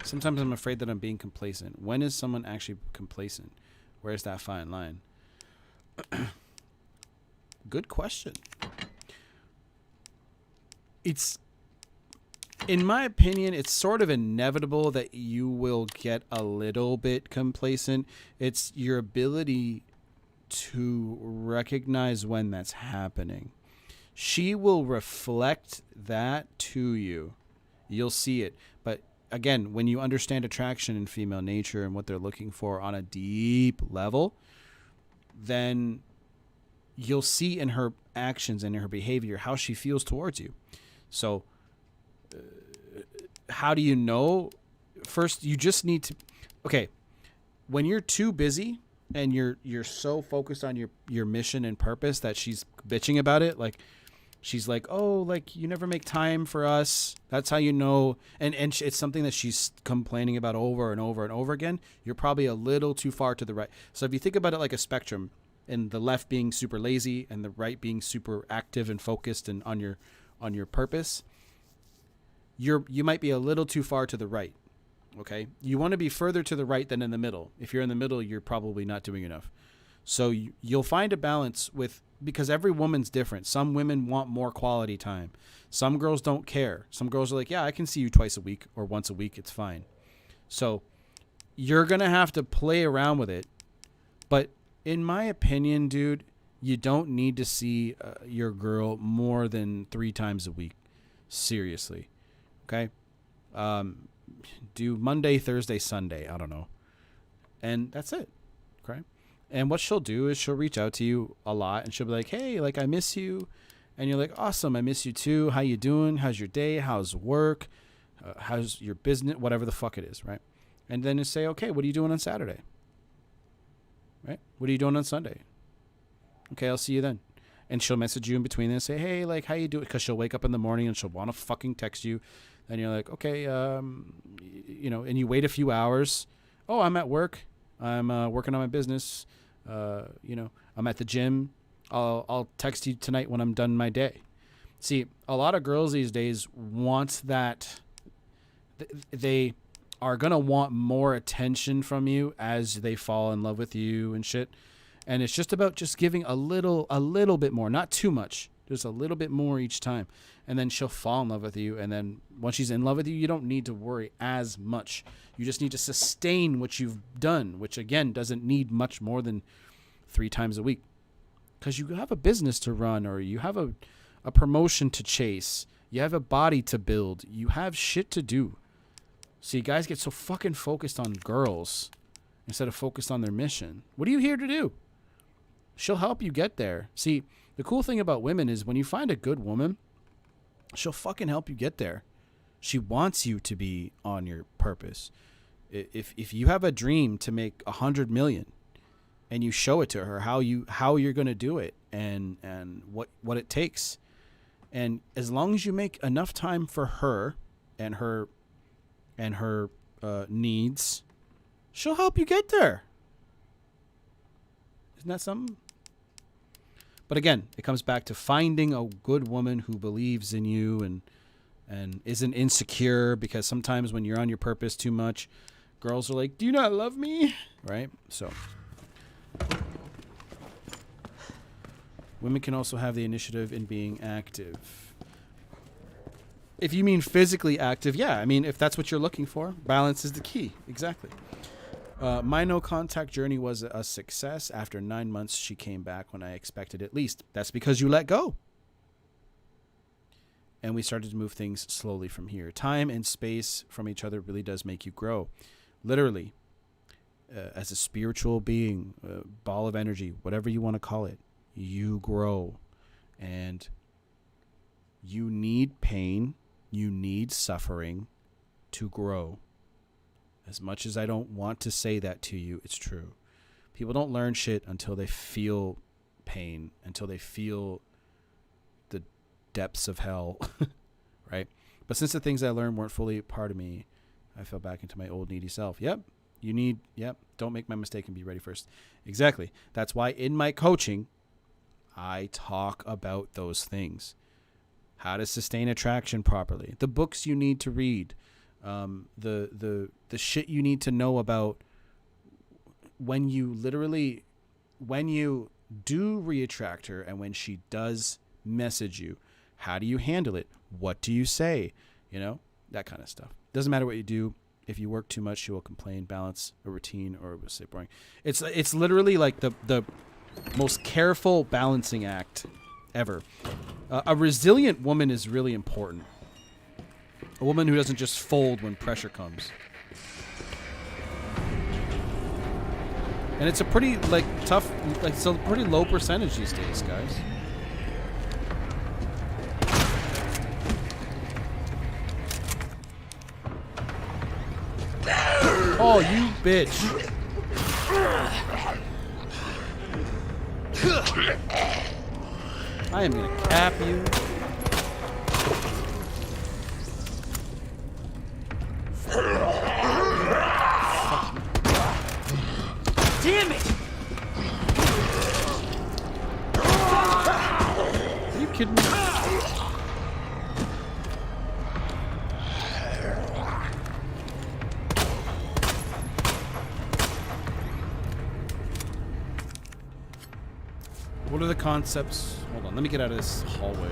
Sometimes I'm afraid that I'm being complacent. When is someone actually complacent? Where's that fine line? Good question. It's, in my opinion, it's sort of inevitable that you will get a little bit complacent. It's your ability to recognize when that's happening. She will reflect that to you. You'll see it. But again, when you understand attraction and female nature and what they're looking for on a deep level, then you'll see in her actions and in her behavior how she feels towards you. So how do you know? First, you just need to, okay, when you're too busy and you're so focused on your mission and purpose that she's bitching about it, like she's like, oh, like you never make time for us. That's how you know. And it's something that she's complaining about over and over and over again. You're probably a little too far to the right. So if you think about it like a spectrum, and the left being super lazy and the right being super active and focused and on your purpose, you might be a little too far to the right. Okay, you want to be further to the right than in the middle. If you're in the middle, you're probably not doing enough. So you'll find a balance because every woman's different. Some women want more quality time. Some girls don't care. Some girls are like, yeah, I can see you twice a week or once a week. It's fine. So you're going to have to play around with it. But in my opinion, dude, you don't need to see your girl more than 3 times a week. Seriously. Okay? Do Monday, Thursday, Sunday. I don't know. And that's it. Okay? And what she'll do is she'll reach out to you a lot, and she'll be like, hey, like, I miss you. And you're like, awesome, I miss you too. How you doing? How's your day? How's work? How's your business? Whatever the fuck it is, right? And then you say, okay, what are you doing on Saturday? Right? What are you doing on Sunday? Okay, I'll see you then. And she'll message you in between and say, hey, like, how you doing? Because she'll wake up in the morning and she'll want to fucking text you. And you're like, okay, you know, and you wait a few hours. Oh, I'm at work. I'm working on my business. You know, I'm at the gym. I'll text you tonight when I'm done my day. See, a lot of girls these days want that. They are going to want more attention from you as they fall in love with you and shit. And it's just about just giving a little bit more, not too much, just a little bit more each time. And then she'll fall in love with you. And then once she's in love with you, you don't need to worry as much. You just need to sustain what you've done, which again, doesn't need much more than 3 times a week. Because you have a business to run, or you have a promotion to chase. You have a body to build. You have shit to do. See, guys get so fucking focused on girls instead of focused on their mission. What are you here to do? She'll help you get there. See, the cool thing about women is when you find a good woman, she'll fucking help you get there. She wants you to be on your purpose. If you have a dream to make 100 million and you show it to her, how you're going to do it and what it takes. And as long as you make enough time for her and her needs, she'll help you get there. Isn't that something? But again, it comes back to finding a good woman who believes in you and isn't insecure, because sometimes when you're on your purpose too much, girls are like, do you not love me? Right? So women can also have the initiative in being active. If you mean physically active, yeah. I mean, if that's what you're looking for, balance is the key. Exactly. My no contact journey was a success. After 9 months, she came back when I expected at least. That's because you let go. And we started to move things slowly from here. Time and space from each other really does make you grow. Literally, as a spiritual being, ball of energy, whatever you want to call it, you grow. And you need pain, you need suffering to grow. As much as I don't want to say that to you, it's true. People don't learn shit until they feel pain, until they feel the depths of hell, right? But since the things I learned weren't fully part of me, I fell back into my old needy self. Yep. Don't make my mistake and be ready first. Exactly. That's why in my coaching, I talk about those things. How to sustain attraction properly. The books you need to read. The shit you need to know about when you do re-attract her and when she does message you. How do you handle it? What do you say? You know, that kind of stuff. Doesn't matter what you do. If you work too much, she will complain, balance a routine, or will say boring. It's literally like the most careful balancing act ever. A resilient woman is really important. A woman who doesn't just fold when pressure comes. And it's a pretty tough, it's a pretty low percentage these days, guys. Oh, you bitch. I am gonna cap you. Damn it! Are you kidding me? What are the concepts? Hold on, let me get out of this hallway.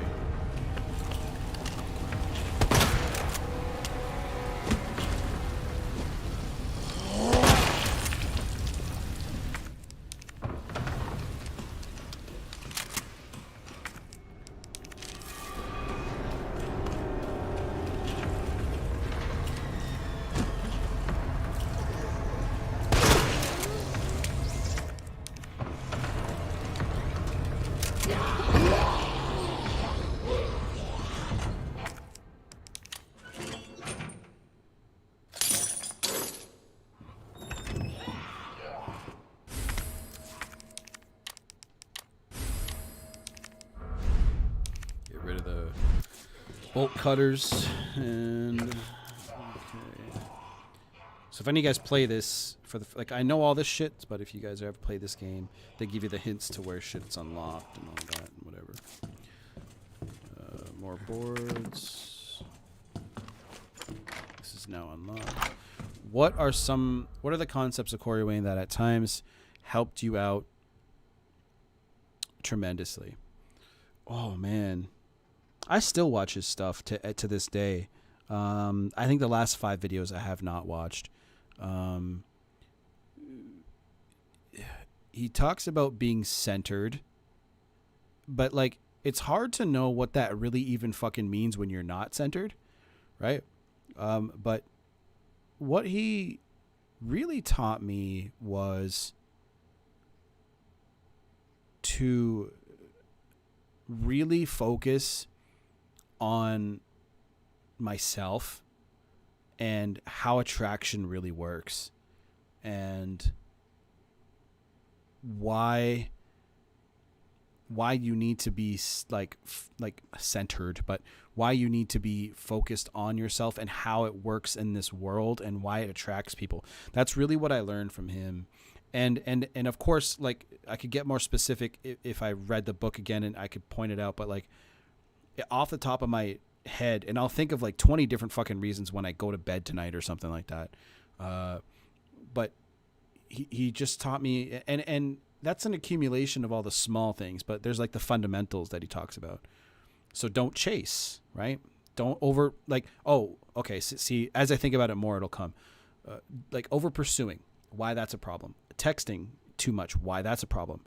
Bolt cutters and okay. So if any of you guys play this for the I know all this shit, but if you guys ever play this game, they give you the hints to where shit's unlocked and all that and whatever. More boards. This is now unlocked. What are the concepts of Corey Wayne that at times helped you out tremendously? Oh man. I still watch his stuff to this day. I think the last 5 videos I have not watched. He talks about being centered, but it's hard to know what that really even fucking means when you're not centered, right? But what he really taught me was to really focus on myself and how attraction really works and why you need to be centered, but why you need to be focused on yourself and how it works in this world and why it attracts people. That's really what I learned from him. And of course, I could get more specific if I read the book again and I could point it out, but off the top of my head, and I'll think of 20 different fucking reasons when I go to bed tonight or something like that. But he just taught me, and that's an accumulation of all the small things, but there's the fundamentals that he talks about. So don't chase, right? Don't over see, as I think about it more, it'll come. Over pursuing, why that's a problem. Texting too much, why that's a problem.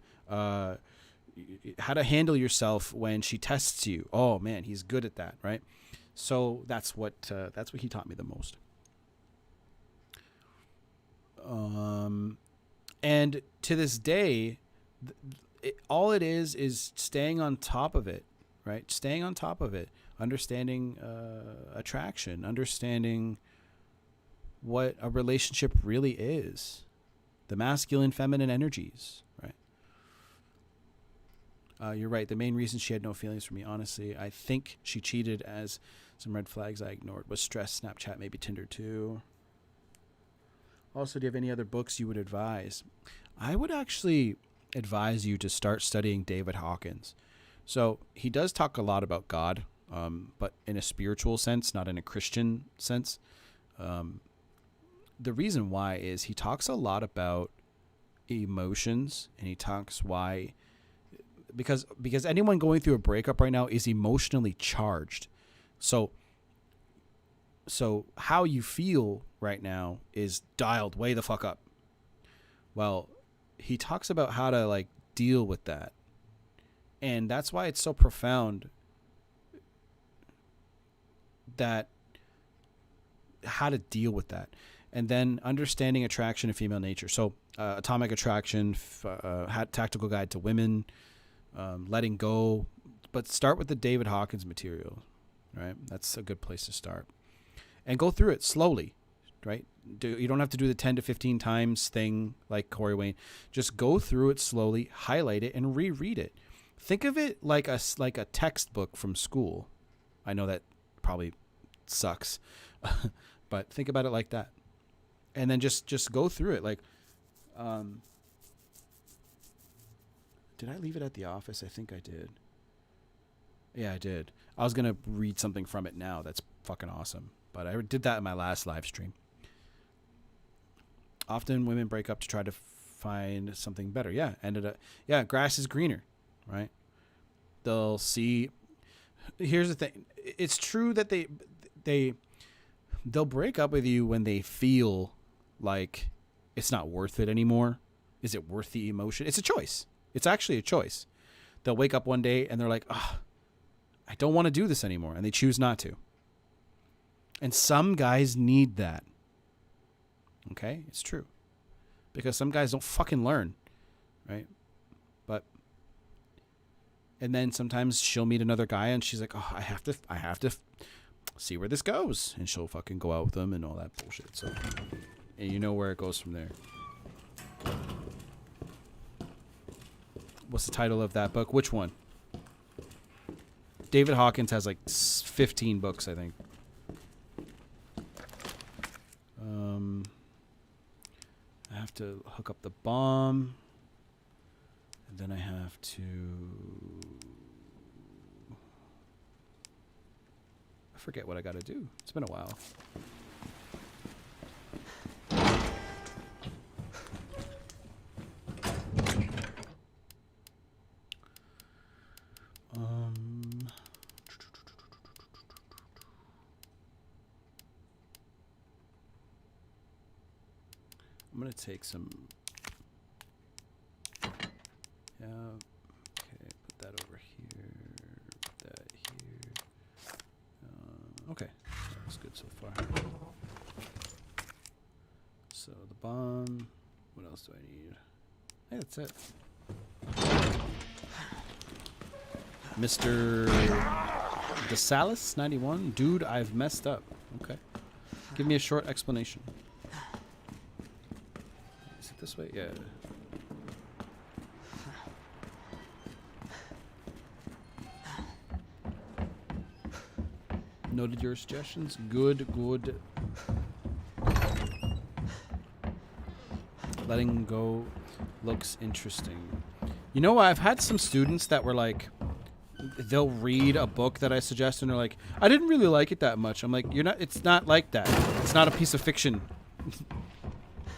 How to handle yourself when she tests you. Oh man, he's good at that, right? So that's what he taught me the most. And to this day, all it is staying on top of it, right? Staying on top of it, understanding attraction, understanding what a relationship really is, the masculine, feminine energies, right? You're right. The main reason she had no feelings for me, honestly, I think she cheated as Some red flags I ignored was stress, Snapchat, maybe Tinder too. Also, do you have any other books you would advise? I would actually advise you to start studying David Hawkins. So he does talk a lot about God, but in a spiritual sense, not in a Christian sense. The reason why is he talks a lot about emotions, and he talks why, because anyone going through a breakup right now is emotionally charged. So how you feel right now is dialed way the fuck up. Well, he talks about how to like deal with that. And that's why it's so profound that how to deal with that. And then understanding attraction and female nature. So Atomic Attraction, Tactical Guide to Women, Letting Go. But start with the David Hawkins material, right? That's a good place to start. And go through it slowly, right? You don't have to do the 10 to 15 times thing like Corey Wayne. Just go through it slowly, highlight it, and reread it. Think of it like a textbook from school. I know that probably sucks, but think about it like that. And then just go through it. Like, did I leave it at the office? I think I did. Yeah, I did. I was going to read something from it now. That's fucking awesome. But I did that in my last live stream. Often women break up to try to find something better. Yeah, grass is greener, right? They'll see. Here's the thing. It's true that they'll break up with you when they feel like it's not worth it anymore. Is it worth the emotion? It's a choice. It's actually a choice. They'll wake up one day and they're like, I don't want to do this anymore. And they choose not to. And some guys need that. Okay? It's true. Because some guys don't fucking learn. Right? And then sometimes she'll meet another guy and she's like, I have to see where this goes. And she'll fucking go out with them and all that bullshit. So, and you know where it goes from there. What's the title of that book? Which one? David Hawkins has like 15 books, I think. I have to hook up the bomb. And then I have to... I forget what I got to do. It's been a while. I'm going to take some... Yeah, okay, put that over here, put that here. Okay, that's good so far. So the bomb, what else do I need? Hey, that's it. Mr. DeSalis, 91. Dude, I've messed up. Okay. Give me a short explanation. Is it this way? Yeah. Noted your suggestions. Good. Letting go looks interesting. You know, I've had some students that were like, they'll read a book that I suggest and they're like, I didn't really like it that much. I'm like, it's not like that. It's not a piece of fiction.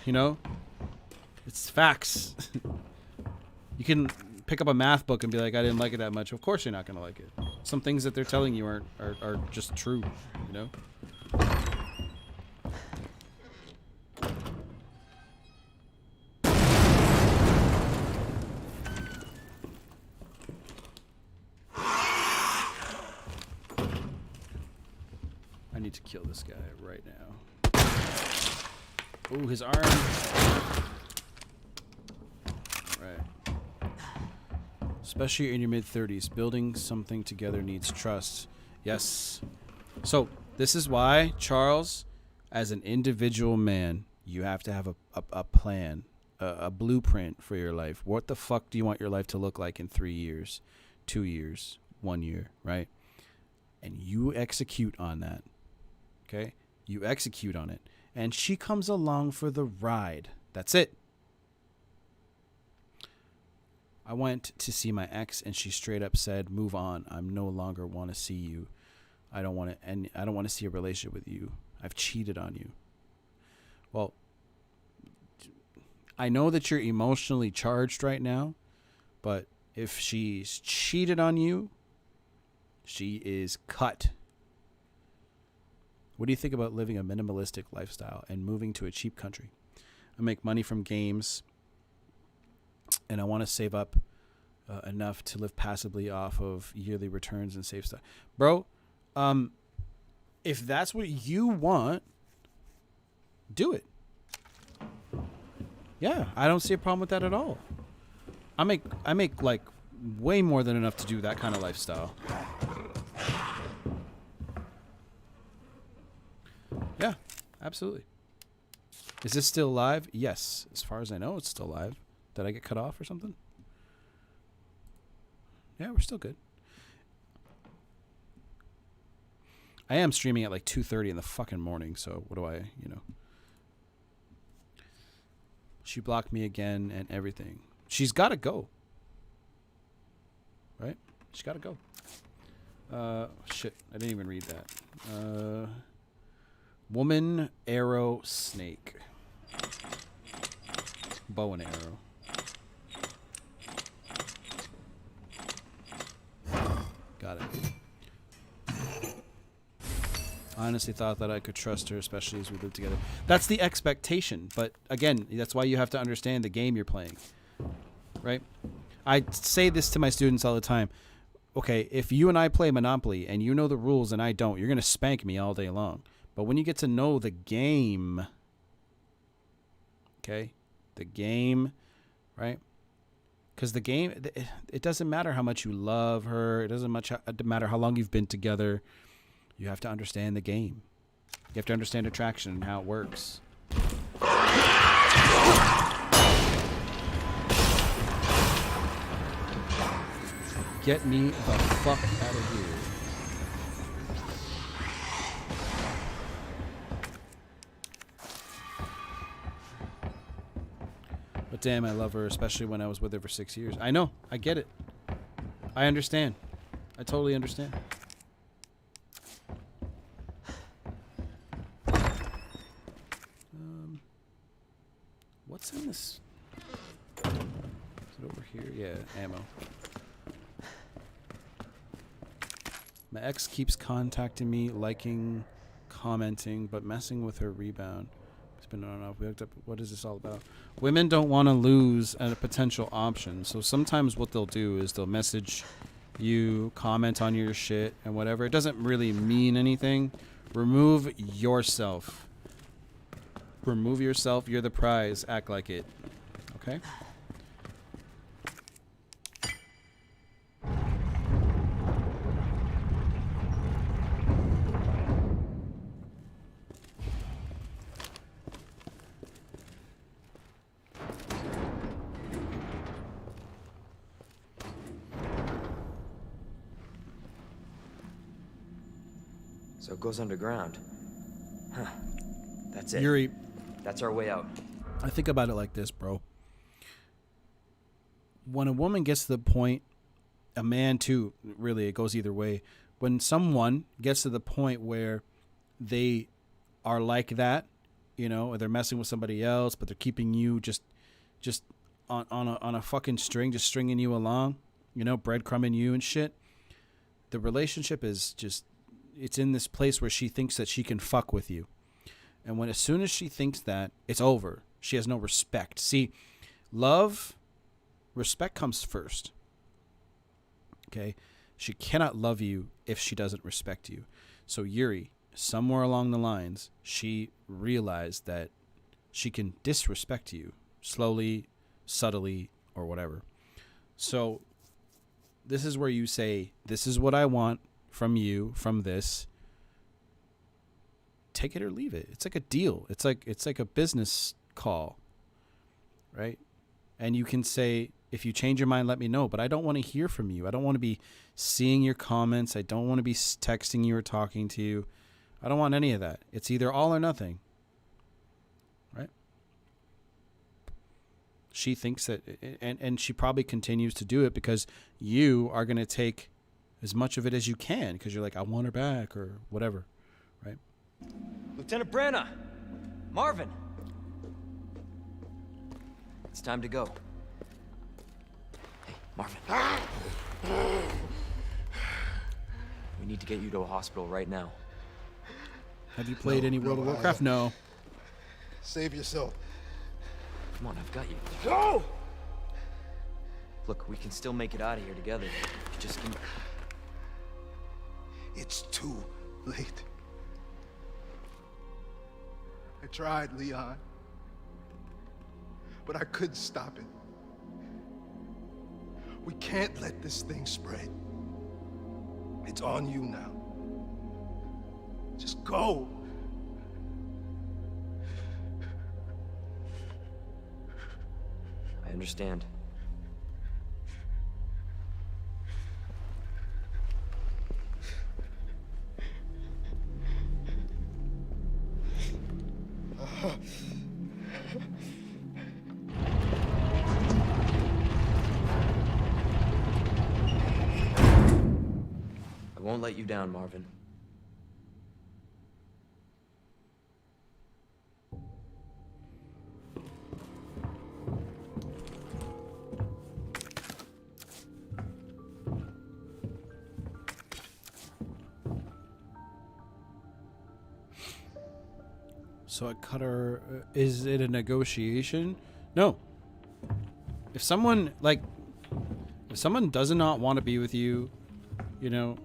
You know? It's facts. You can pick up a math book and be like, I didn't like it that much. Of course you're not going to like it. Some things that they're telling you are just true, you know? I need to kill this guy right now. Ooh, his arm. Right. Especially in your mid-30s, building something together needs trust. Yes. So this is why, Charles, as an individual man, you have to have a plan, a blueprint for your life. What the fuck do you want your life to look like in 3 years, 2 years, 1 year, right? and you execute on that. Okay? You execute on it. And she comes along for the ride. That's it. I went to see my ex and she straight up said, "Move on. I no longer want to see you. I don't want to, and I don't want to see a relationship with you. I've cheated on you." Well, I know that you're emotionally charged right now, but if she's cheated on you, she is cut. What do you think about living a minimalistic lifestyle and moving to a cheap country? I make money from games, and I want to save up enough to live passively off of yearly returns and save stuff. Bro, if that's what you want, do it. Yeah, I don't see a problem with that at all. I make like way more than enough to do that kind of lifestyle. Yeah, absolutely. Is this still live? Yes. As far as I know, it's still live. Did I get cut off or something? Yeah, we're still good. I am streaming at like 2:30 in the fucking morning, so what do I, She blocked me again and everything. She's got to go. Right? She's got to go. Shit. I didn't even read that. Woman, arrow, snake. Bow and arrow. Got it. I honestly thought that I could trust her, especially as we live together. That's the expectation. But again, that's why you have to understand the game you're playing. Right? I say this to my students all the time. Okay, if you and I play Monopoly and you know the rules and I don't, you're going to spank me all day long. But when you get to know the game, okay, the game, right? Because the game, it doesn't matter how much you love her. It doesn't matter how long you've been together. You have to understand the game. You have to understand attraction and how it works. Get me the fuck out of here. But damn, I love her, especially when I was with her for 6 years. I know. I get it. I understand. I totally understand. What's in this? Is it over here? Yeah, ammo. My ex keeps contacting me, liking, commenting, but messing with her rebound. It's been on and off. We hooked up. What is this all about? Women don't want to lose a potential option. So sometimes what they'll do is they'll message you, comment on your shit and whatever. It doesn't really mean anything. Remove yourself. Remove yourself. You're the prize. Act like it. Okay? So it goes underground. Huh. That's it. Yuri, That's our way out. I think about it like this, bro. When a woman gets to the point, a man too, really, it goes either way. When someone gets to the point where they are like that, or they're messing with somebody else, but they're keeping you just on a fucking string, just stringing you along, breadcrumbing you and shit. The relationship is just, it's in this place where she thinks that she can fuck with you. And as soon as she thinks that, it's over. She has no respect. See, respect comes first. Okay? She cannot love you if she doesn't respect you. So Yuri, somewhere along the lines, she realized that she can disrespect you slowly, subtly, or whatever. So this is where you say, this is what I want from you, from this. Take it or leave it. It's like a deal. It's like a business call, right? And you can say, If you change your mind, let me know. But I don't want to hear from you. I don't want to be seeing your comments. I don't want to be texting you or talking to you. I don't want any of that. It's either all or nothing. Right? She thinks that, and she probably continues to do it because you are going to take as much of it as you can because you're like, I want her back or whatever. Right? Lieutenant Branna! Marvin! It's time to go. Hey, Marvin. We need to get you to a hospital right now. Have you played any World of Warcraft? No. Save yourself. Come on, I've got you. Go! Look, we can still make it out of here together. You just can... It's too late. I tried, Leon. But I couldn't stop it. We can't let this thing spread. It's on you now. Just go. I understand. I won't let you down, Marvin. So I cut her. Is it a negotiation? No. If someone does not want to be with you, you know,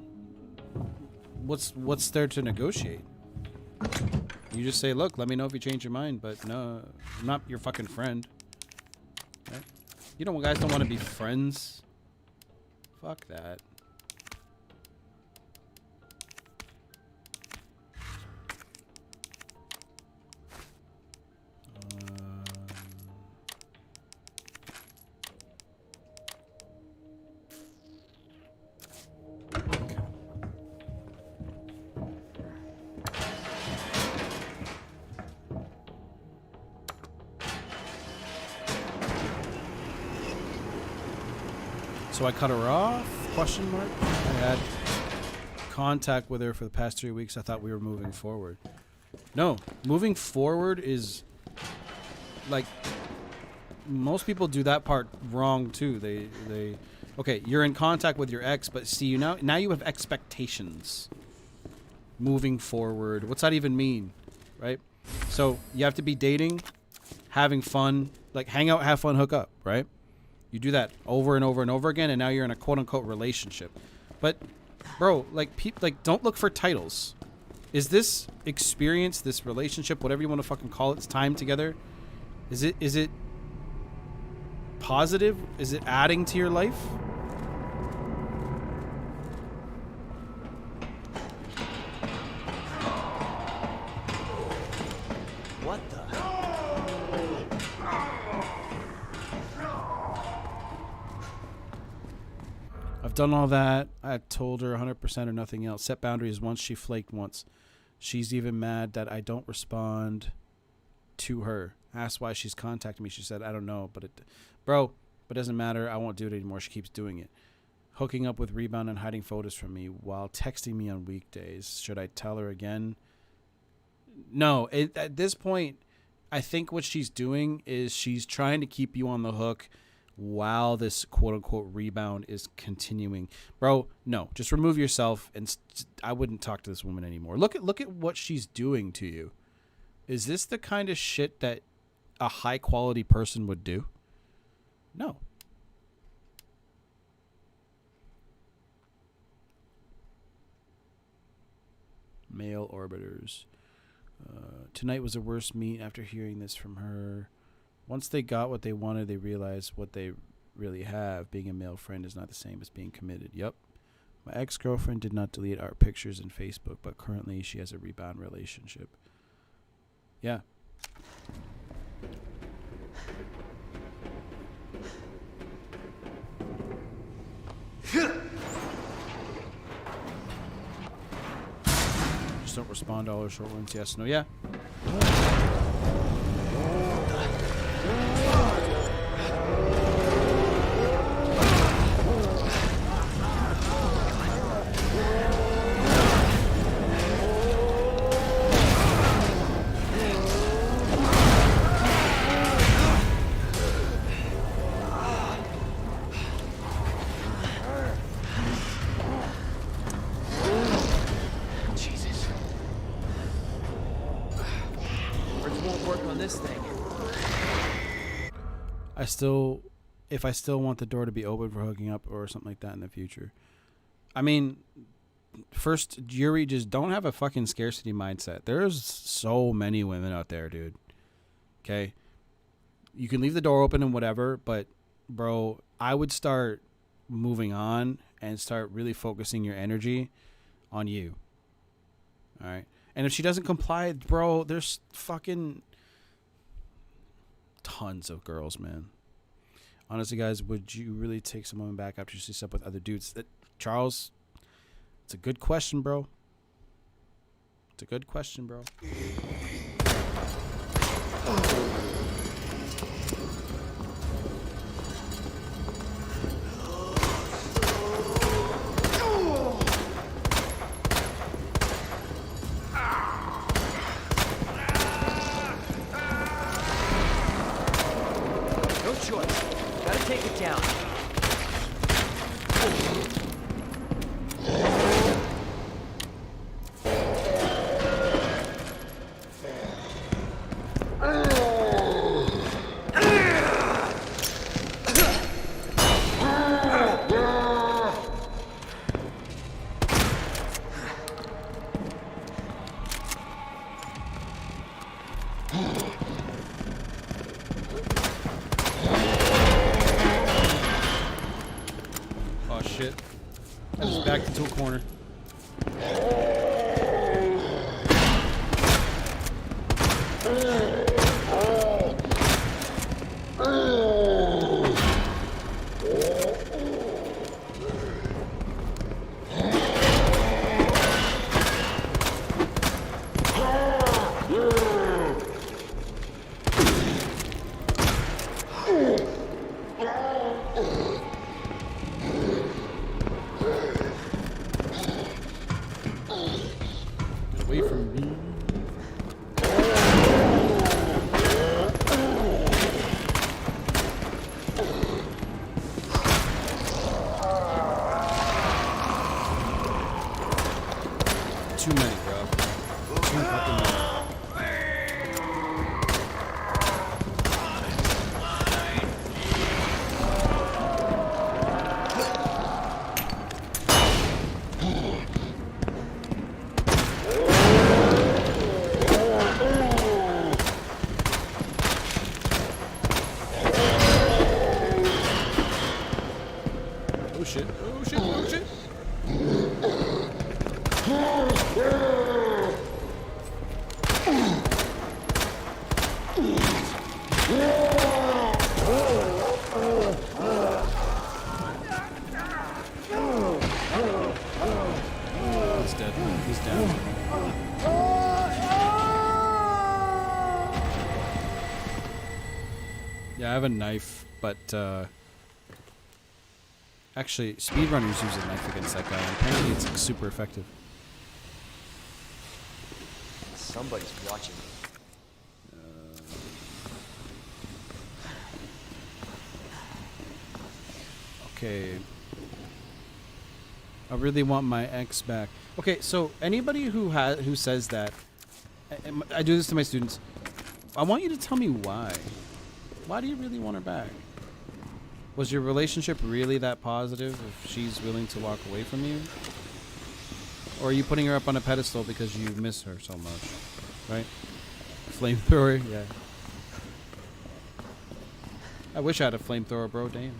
what's there to negotiate? You just say, look, let me know if you change your mind, but no, I'm not your fucking friend. Right? You know, guys don't want to be friends. Fuck that. So I cut her off? Question mark. I had contact with her for the past 3 weeks. I thought we were moving forward. No, moving forward is like most people do that part wrong too. They okay, you're in contact with your ex, but see you now you have expectations. Moving forward. What's that even mean? Right? So you have to be dating, having fun, like hang out, have fun, hook up, right? You do that over and over and over again, and now you're in a quote-unquote relationship. But, bro, like don't look for titles. Is this experience, this relationship, whatever you want to fucking call it, this time together, is it positive? Is it adding to your life? What the? I've done all that. I told her 100% or nothing else. Set boundaries once. She flaked once. She's even mad that I don't respond to her. Asked why she's contacting me. She said, I don't know. But it doesn't matter. I won't do it anymore. She keeps doing it. Hooking up with Rebound and hiding photos from me while texting me on weekdays. Should I tell her again? No. At this point, I think what she's doing is she's trying to keep you on the hook while this quote-unquote rebound is continuing. Bro, no. Just remove yourself, and I wouldn't talk to this woman anymore. Look at what she's doing to you. Is this the kind of shit that a high-quality person would do? No. Male orbiters. Tonight was a worse meet after hearing this from her. Once they got what they wanted, they realized what they really have. Being a male friend is not the same as being committed. Yep. My ex-girlfriend did not delete our pictures in Facebook, but currently she has a rebound relationship. Yeah. just don't respond to all her short ones. Yes, no, yeah. Jesus. Words won't work on this thing. If I still want the door to be open for hooking up or something like that in the future. I mean, first, Yuri, just don't have a fucking scarcity mindset. There's so many women out there, dude. Okay? You can leave the door open and whatever, but, bro, I would start moving on and start really focusing your energy on you. All right? And if she doesn't comply, bro, there's fucking tons of girls, man. Honestly, guys, would you really take some woman back after she slept with other dudes? Charles, it's a good question, bro. It's a good question, bro. No choice. Gotta take it down. Oh, shit. I just backed into a corner. Get away from me. Too many, bro. Too fucking many. Oh shit, oh shit, oh shit. He's dead. He's down. Yeah, I have a knife, but actually, speedrunners use a knife against that guy, and apparently it's like, super effective. Somebody's watching me. Okay. I really want my ex back. Okay, so anybody who says that, I do this to my students. I want you to tell me why. Why do you really want her back? Was your relationship really that positive if she's willing to walk away from you? Or are you putting her up on a pedestal because you miss her so much? Right? Flamethrower? Yeah. I wish I had a flamethrower, bro. Damn.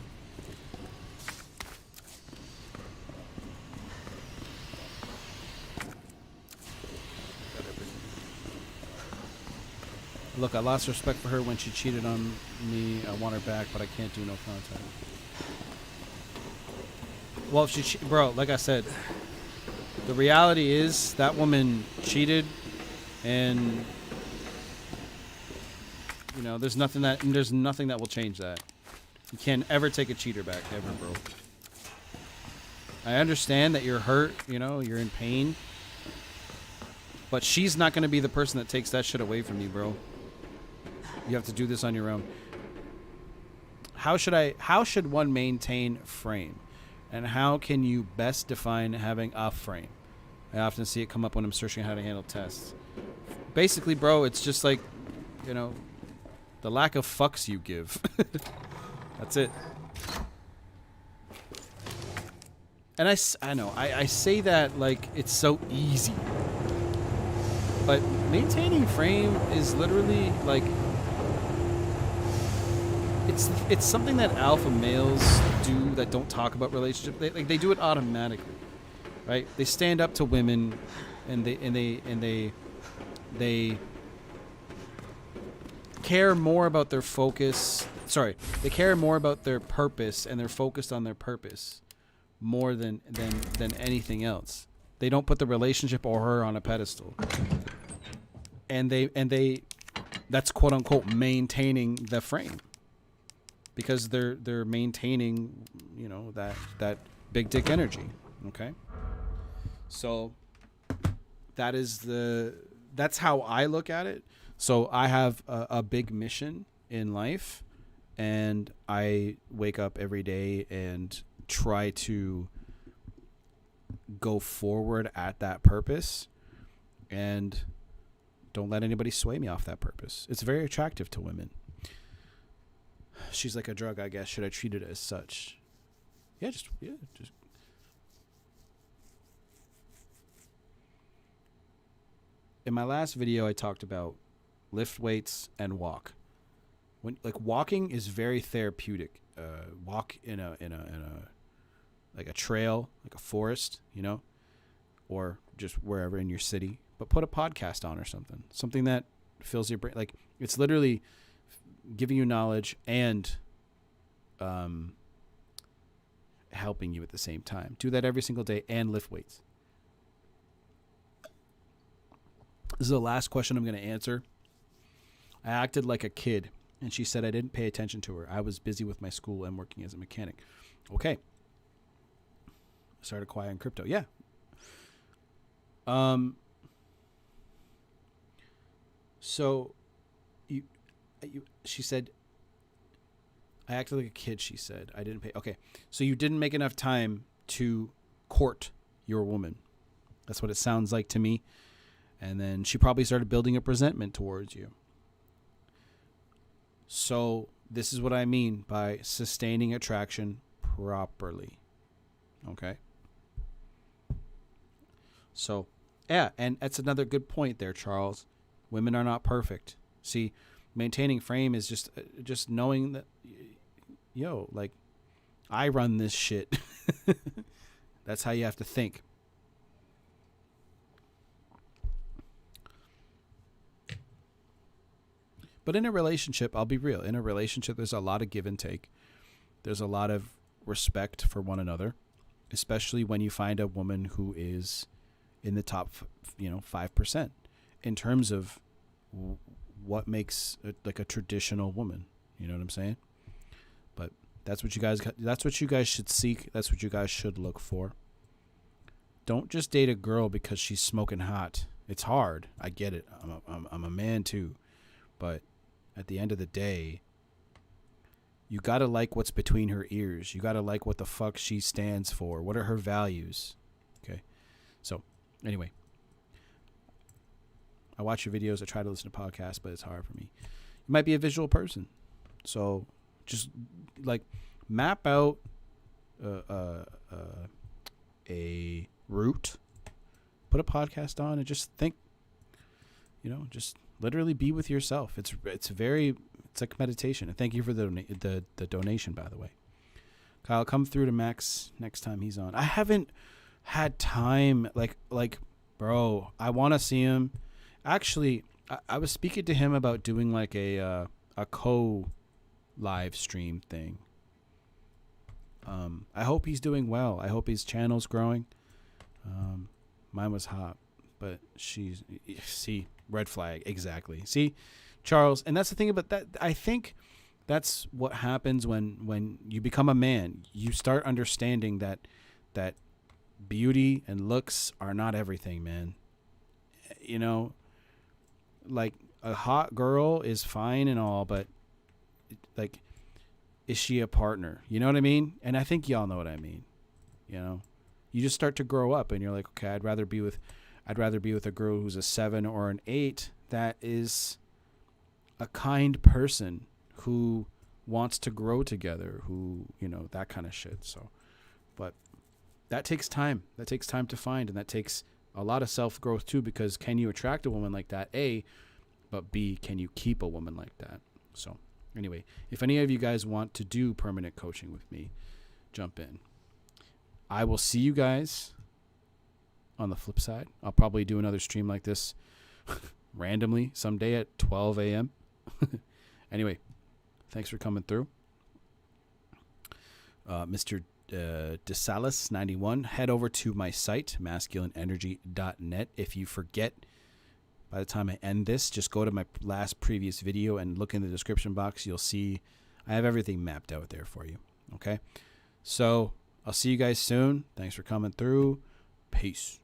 Look, I lost respect for her when she cheated on me. I want her back, but I can't do no contact. Well, if she, bro, like I said, The reality is that woman cheated, and you know, there's nothing that will change that. You can't ever take a cheater back, ever, bro. I understand that you're hurt, you know, you're in pain, but she's not going to be the person that takes that shit away from you, bro. You have to do this on your own. How should one maintain frame? And how can you best define having a frame? I often see it come up when I'm searching how to handle tests. Basically, bro, it's just like, you know, the lack of fucks you give. That's it. And I know, I say that like it's so easy. But maintaining frame is literally like, it's something that alpha males do that don't talk about relationships. They do it automatically, right? They stand up to women, and they care more about their focus. Sorry, they care more about their purpose, and they're focused on their purpose more than anything else. They don't put the relationship or her on a pedestal, and they that's quote unquote maintaining the frame, because they're maintaining, you know, that big dick energy. Okay, so that's how I look at it. So I have a big mission in life, and I wake up every day and try to go forward at that purpose, and don't let anybody sway me off that purpose. It's very attractive to women. She's like a drug, I guess. Should I treat it as such? Yeah, just. In my last video, I talked about lift weights and walk. Walking is very therapeutic. Walk in a like a trail, like a forest, you know, or just wherever in your city. But put a podcast on or something that fills your brain. Like, it's literally giving you knowledge and helping you at the same time. Do that every single day and lift weights. This is the last question I'm going to answer. I acted like a kid, and she said I didn't pay attention to her. I was busy with my school and working as a mechanic. Okay. Started acquiring crypto. Yeah. So she said, I acted like a kid, she said. I didn't pay. Okay. So you didn't make enough time to court your woman. That's what it sounds like to me. And then she probably started building up resentment towards you. So this is what I mean by sustaining attraction properly. Okay? So, yeah, and that's another good point there, Charles. Women are not perfect. See, maintaining frame is just knowing that, yo, like, I run this shit. That's how you have to think. But in a relationship, I'll be real. In a relationship, there's a lot of give and take. There's a lot of respect for one another, especially when you find a woman who is in the top, 5% in terms of what makes like a traditional woman. You know what I'm saying? But that's what you guys should seek. That's what you guys should look for. Don't just date a girl because she's smoking hot. It's hard. I get it. I'm a man too, but at the end of the day, you gotta like what's between her ears. You gotta like what the fuck she stands for. What are her values? Okay. So, anyway, I watch your videos. I try to listen to podcasts, but it's hard for me. You might be a visual person, so just like map out a route, put a podcast on, and just think. Just literally be with yourself. It's like meditation. And thank you for the donation, by the way. Kyle, come through to Max next time he's on. I haven't had time. Like, bro, I want to see him. Actually, I was speaking to him about doing like a live stream thing. I hope he's doing well. I hope his channel's growing. mine was hot, but she's, see, red flag, exactly. See, Charles, and that's the thing about that. I think that's what happens when you become a man. You start understanding that beauty and looks are not everything, man. You know, like a hot girl is fine and all, but like, is she a partner? You know what I mean? And I think y'all know what I mean. You know, you just start to grow up and you're like, okay, I'd rather be with a girl who's a 7 or an 8 that is a kind person who wants to grow together, who, you know, that kind of shit. So, but that takes time. That takes time to find, and that takes a lot of self-growth too, because can you attract a woman like that? A, but B, can you keep a woman like that? So anyway, if any of you guys want to do permanent coaching with me, jump in. I will see you guys on the flip side. I'll probably do another stream like this randomly someday at 12 a.m. Anyway, thanks for coming through. Mr. DeSalis 91, head over to my site, masculineenergy.net. If you forget, by the time I end this, just go to my last previous video and look in the description box. You'll see I have everything mapped out there for you. Okay? So I'll see you guys soon. Thanks for coming through. Peace.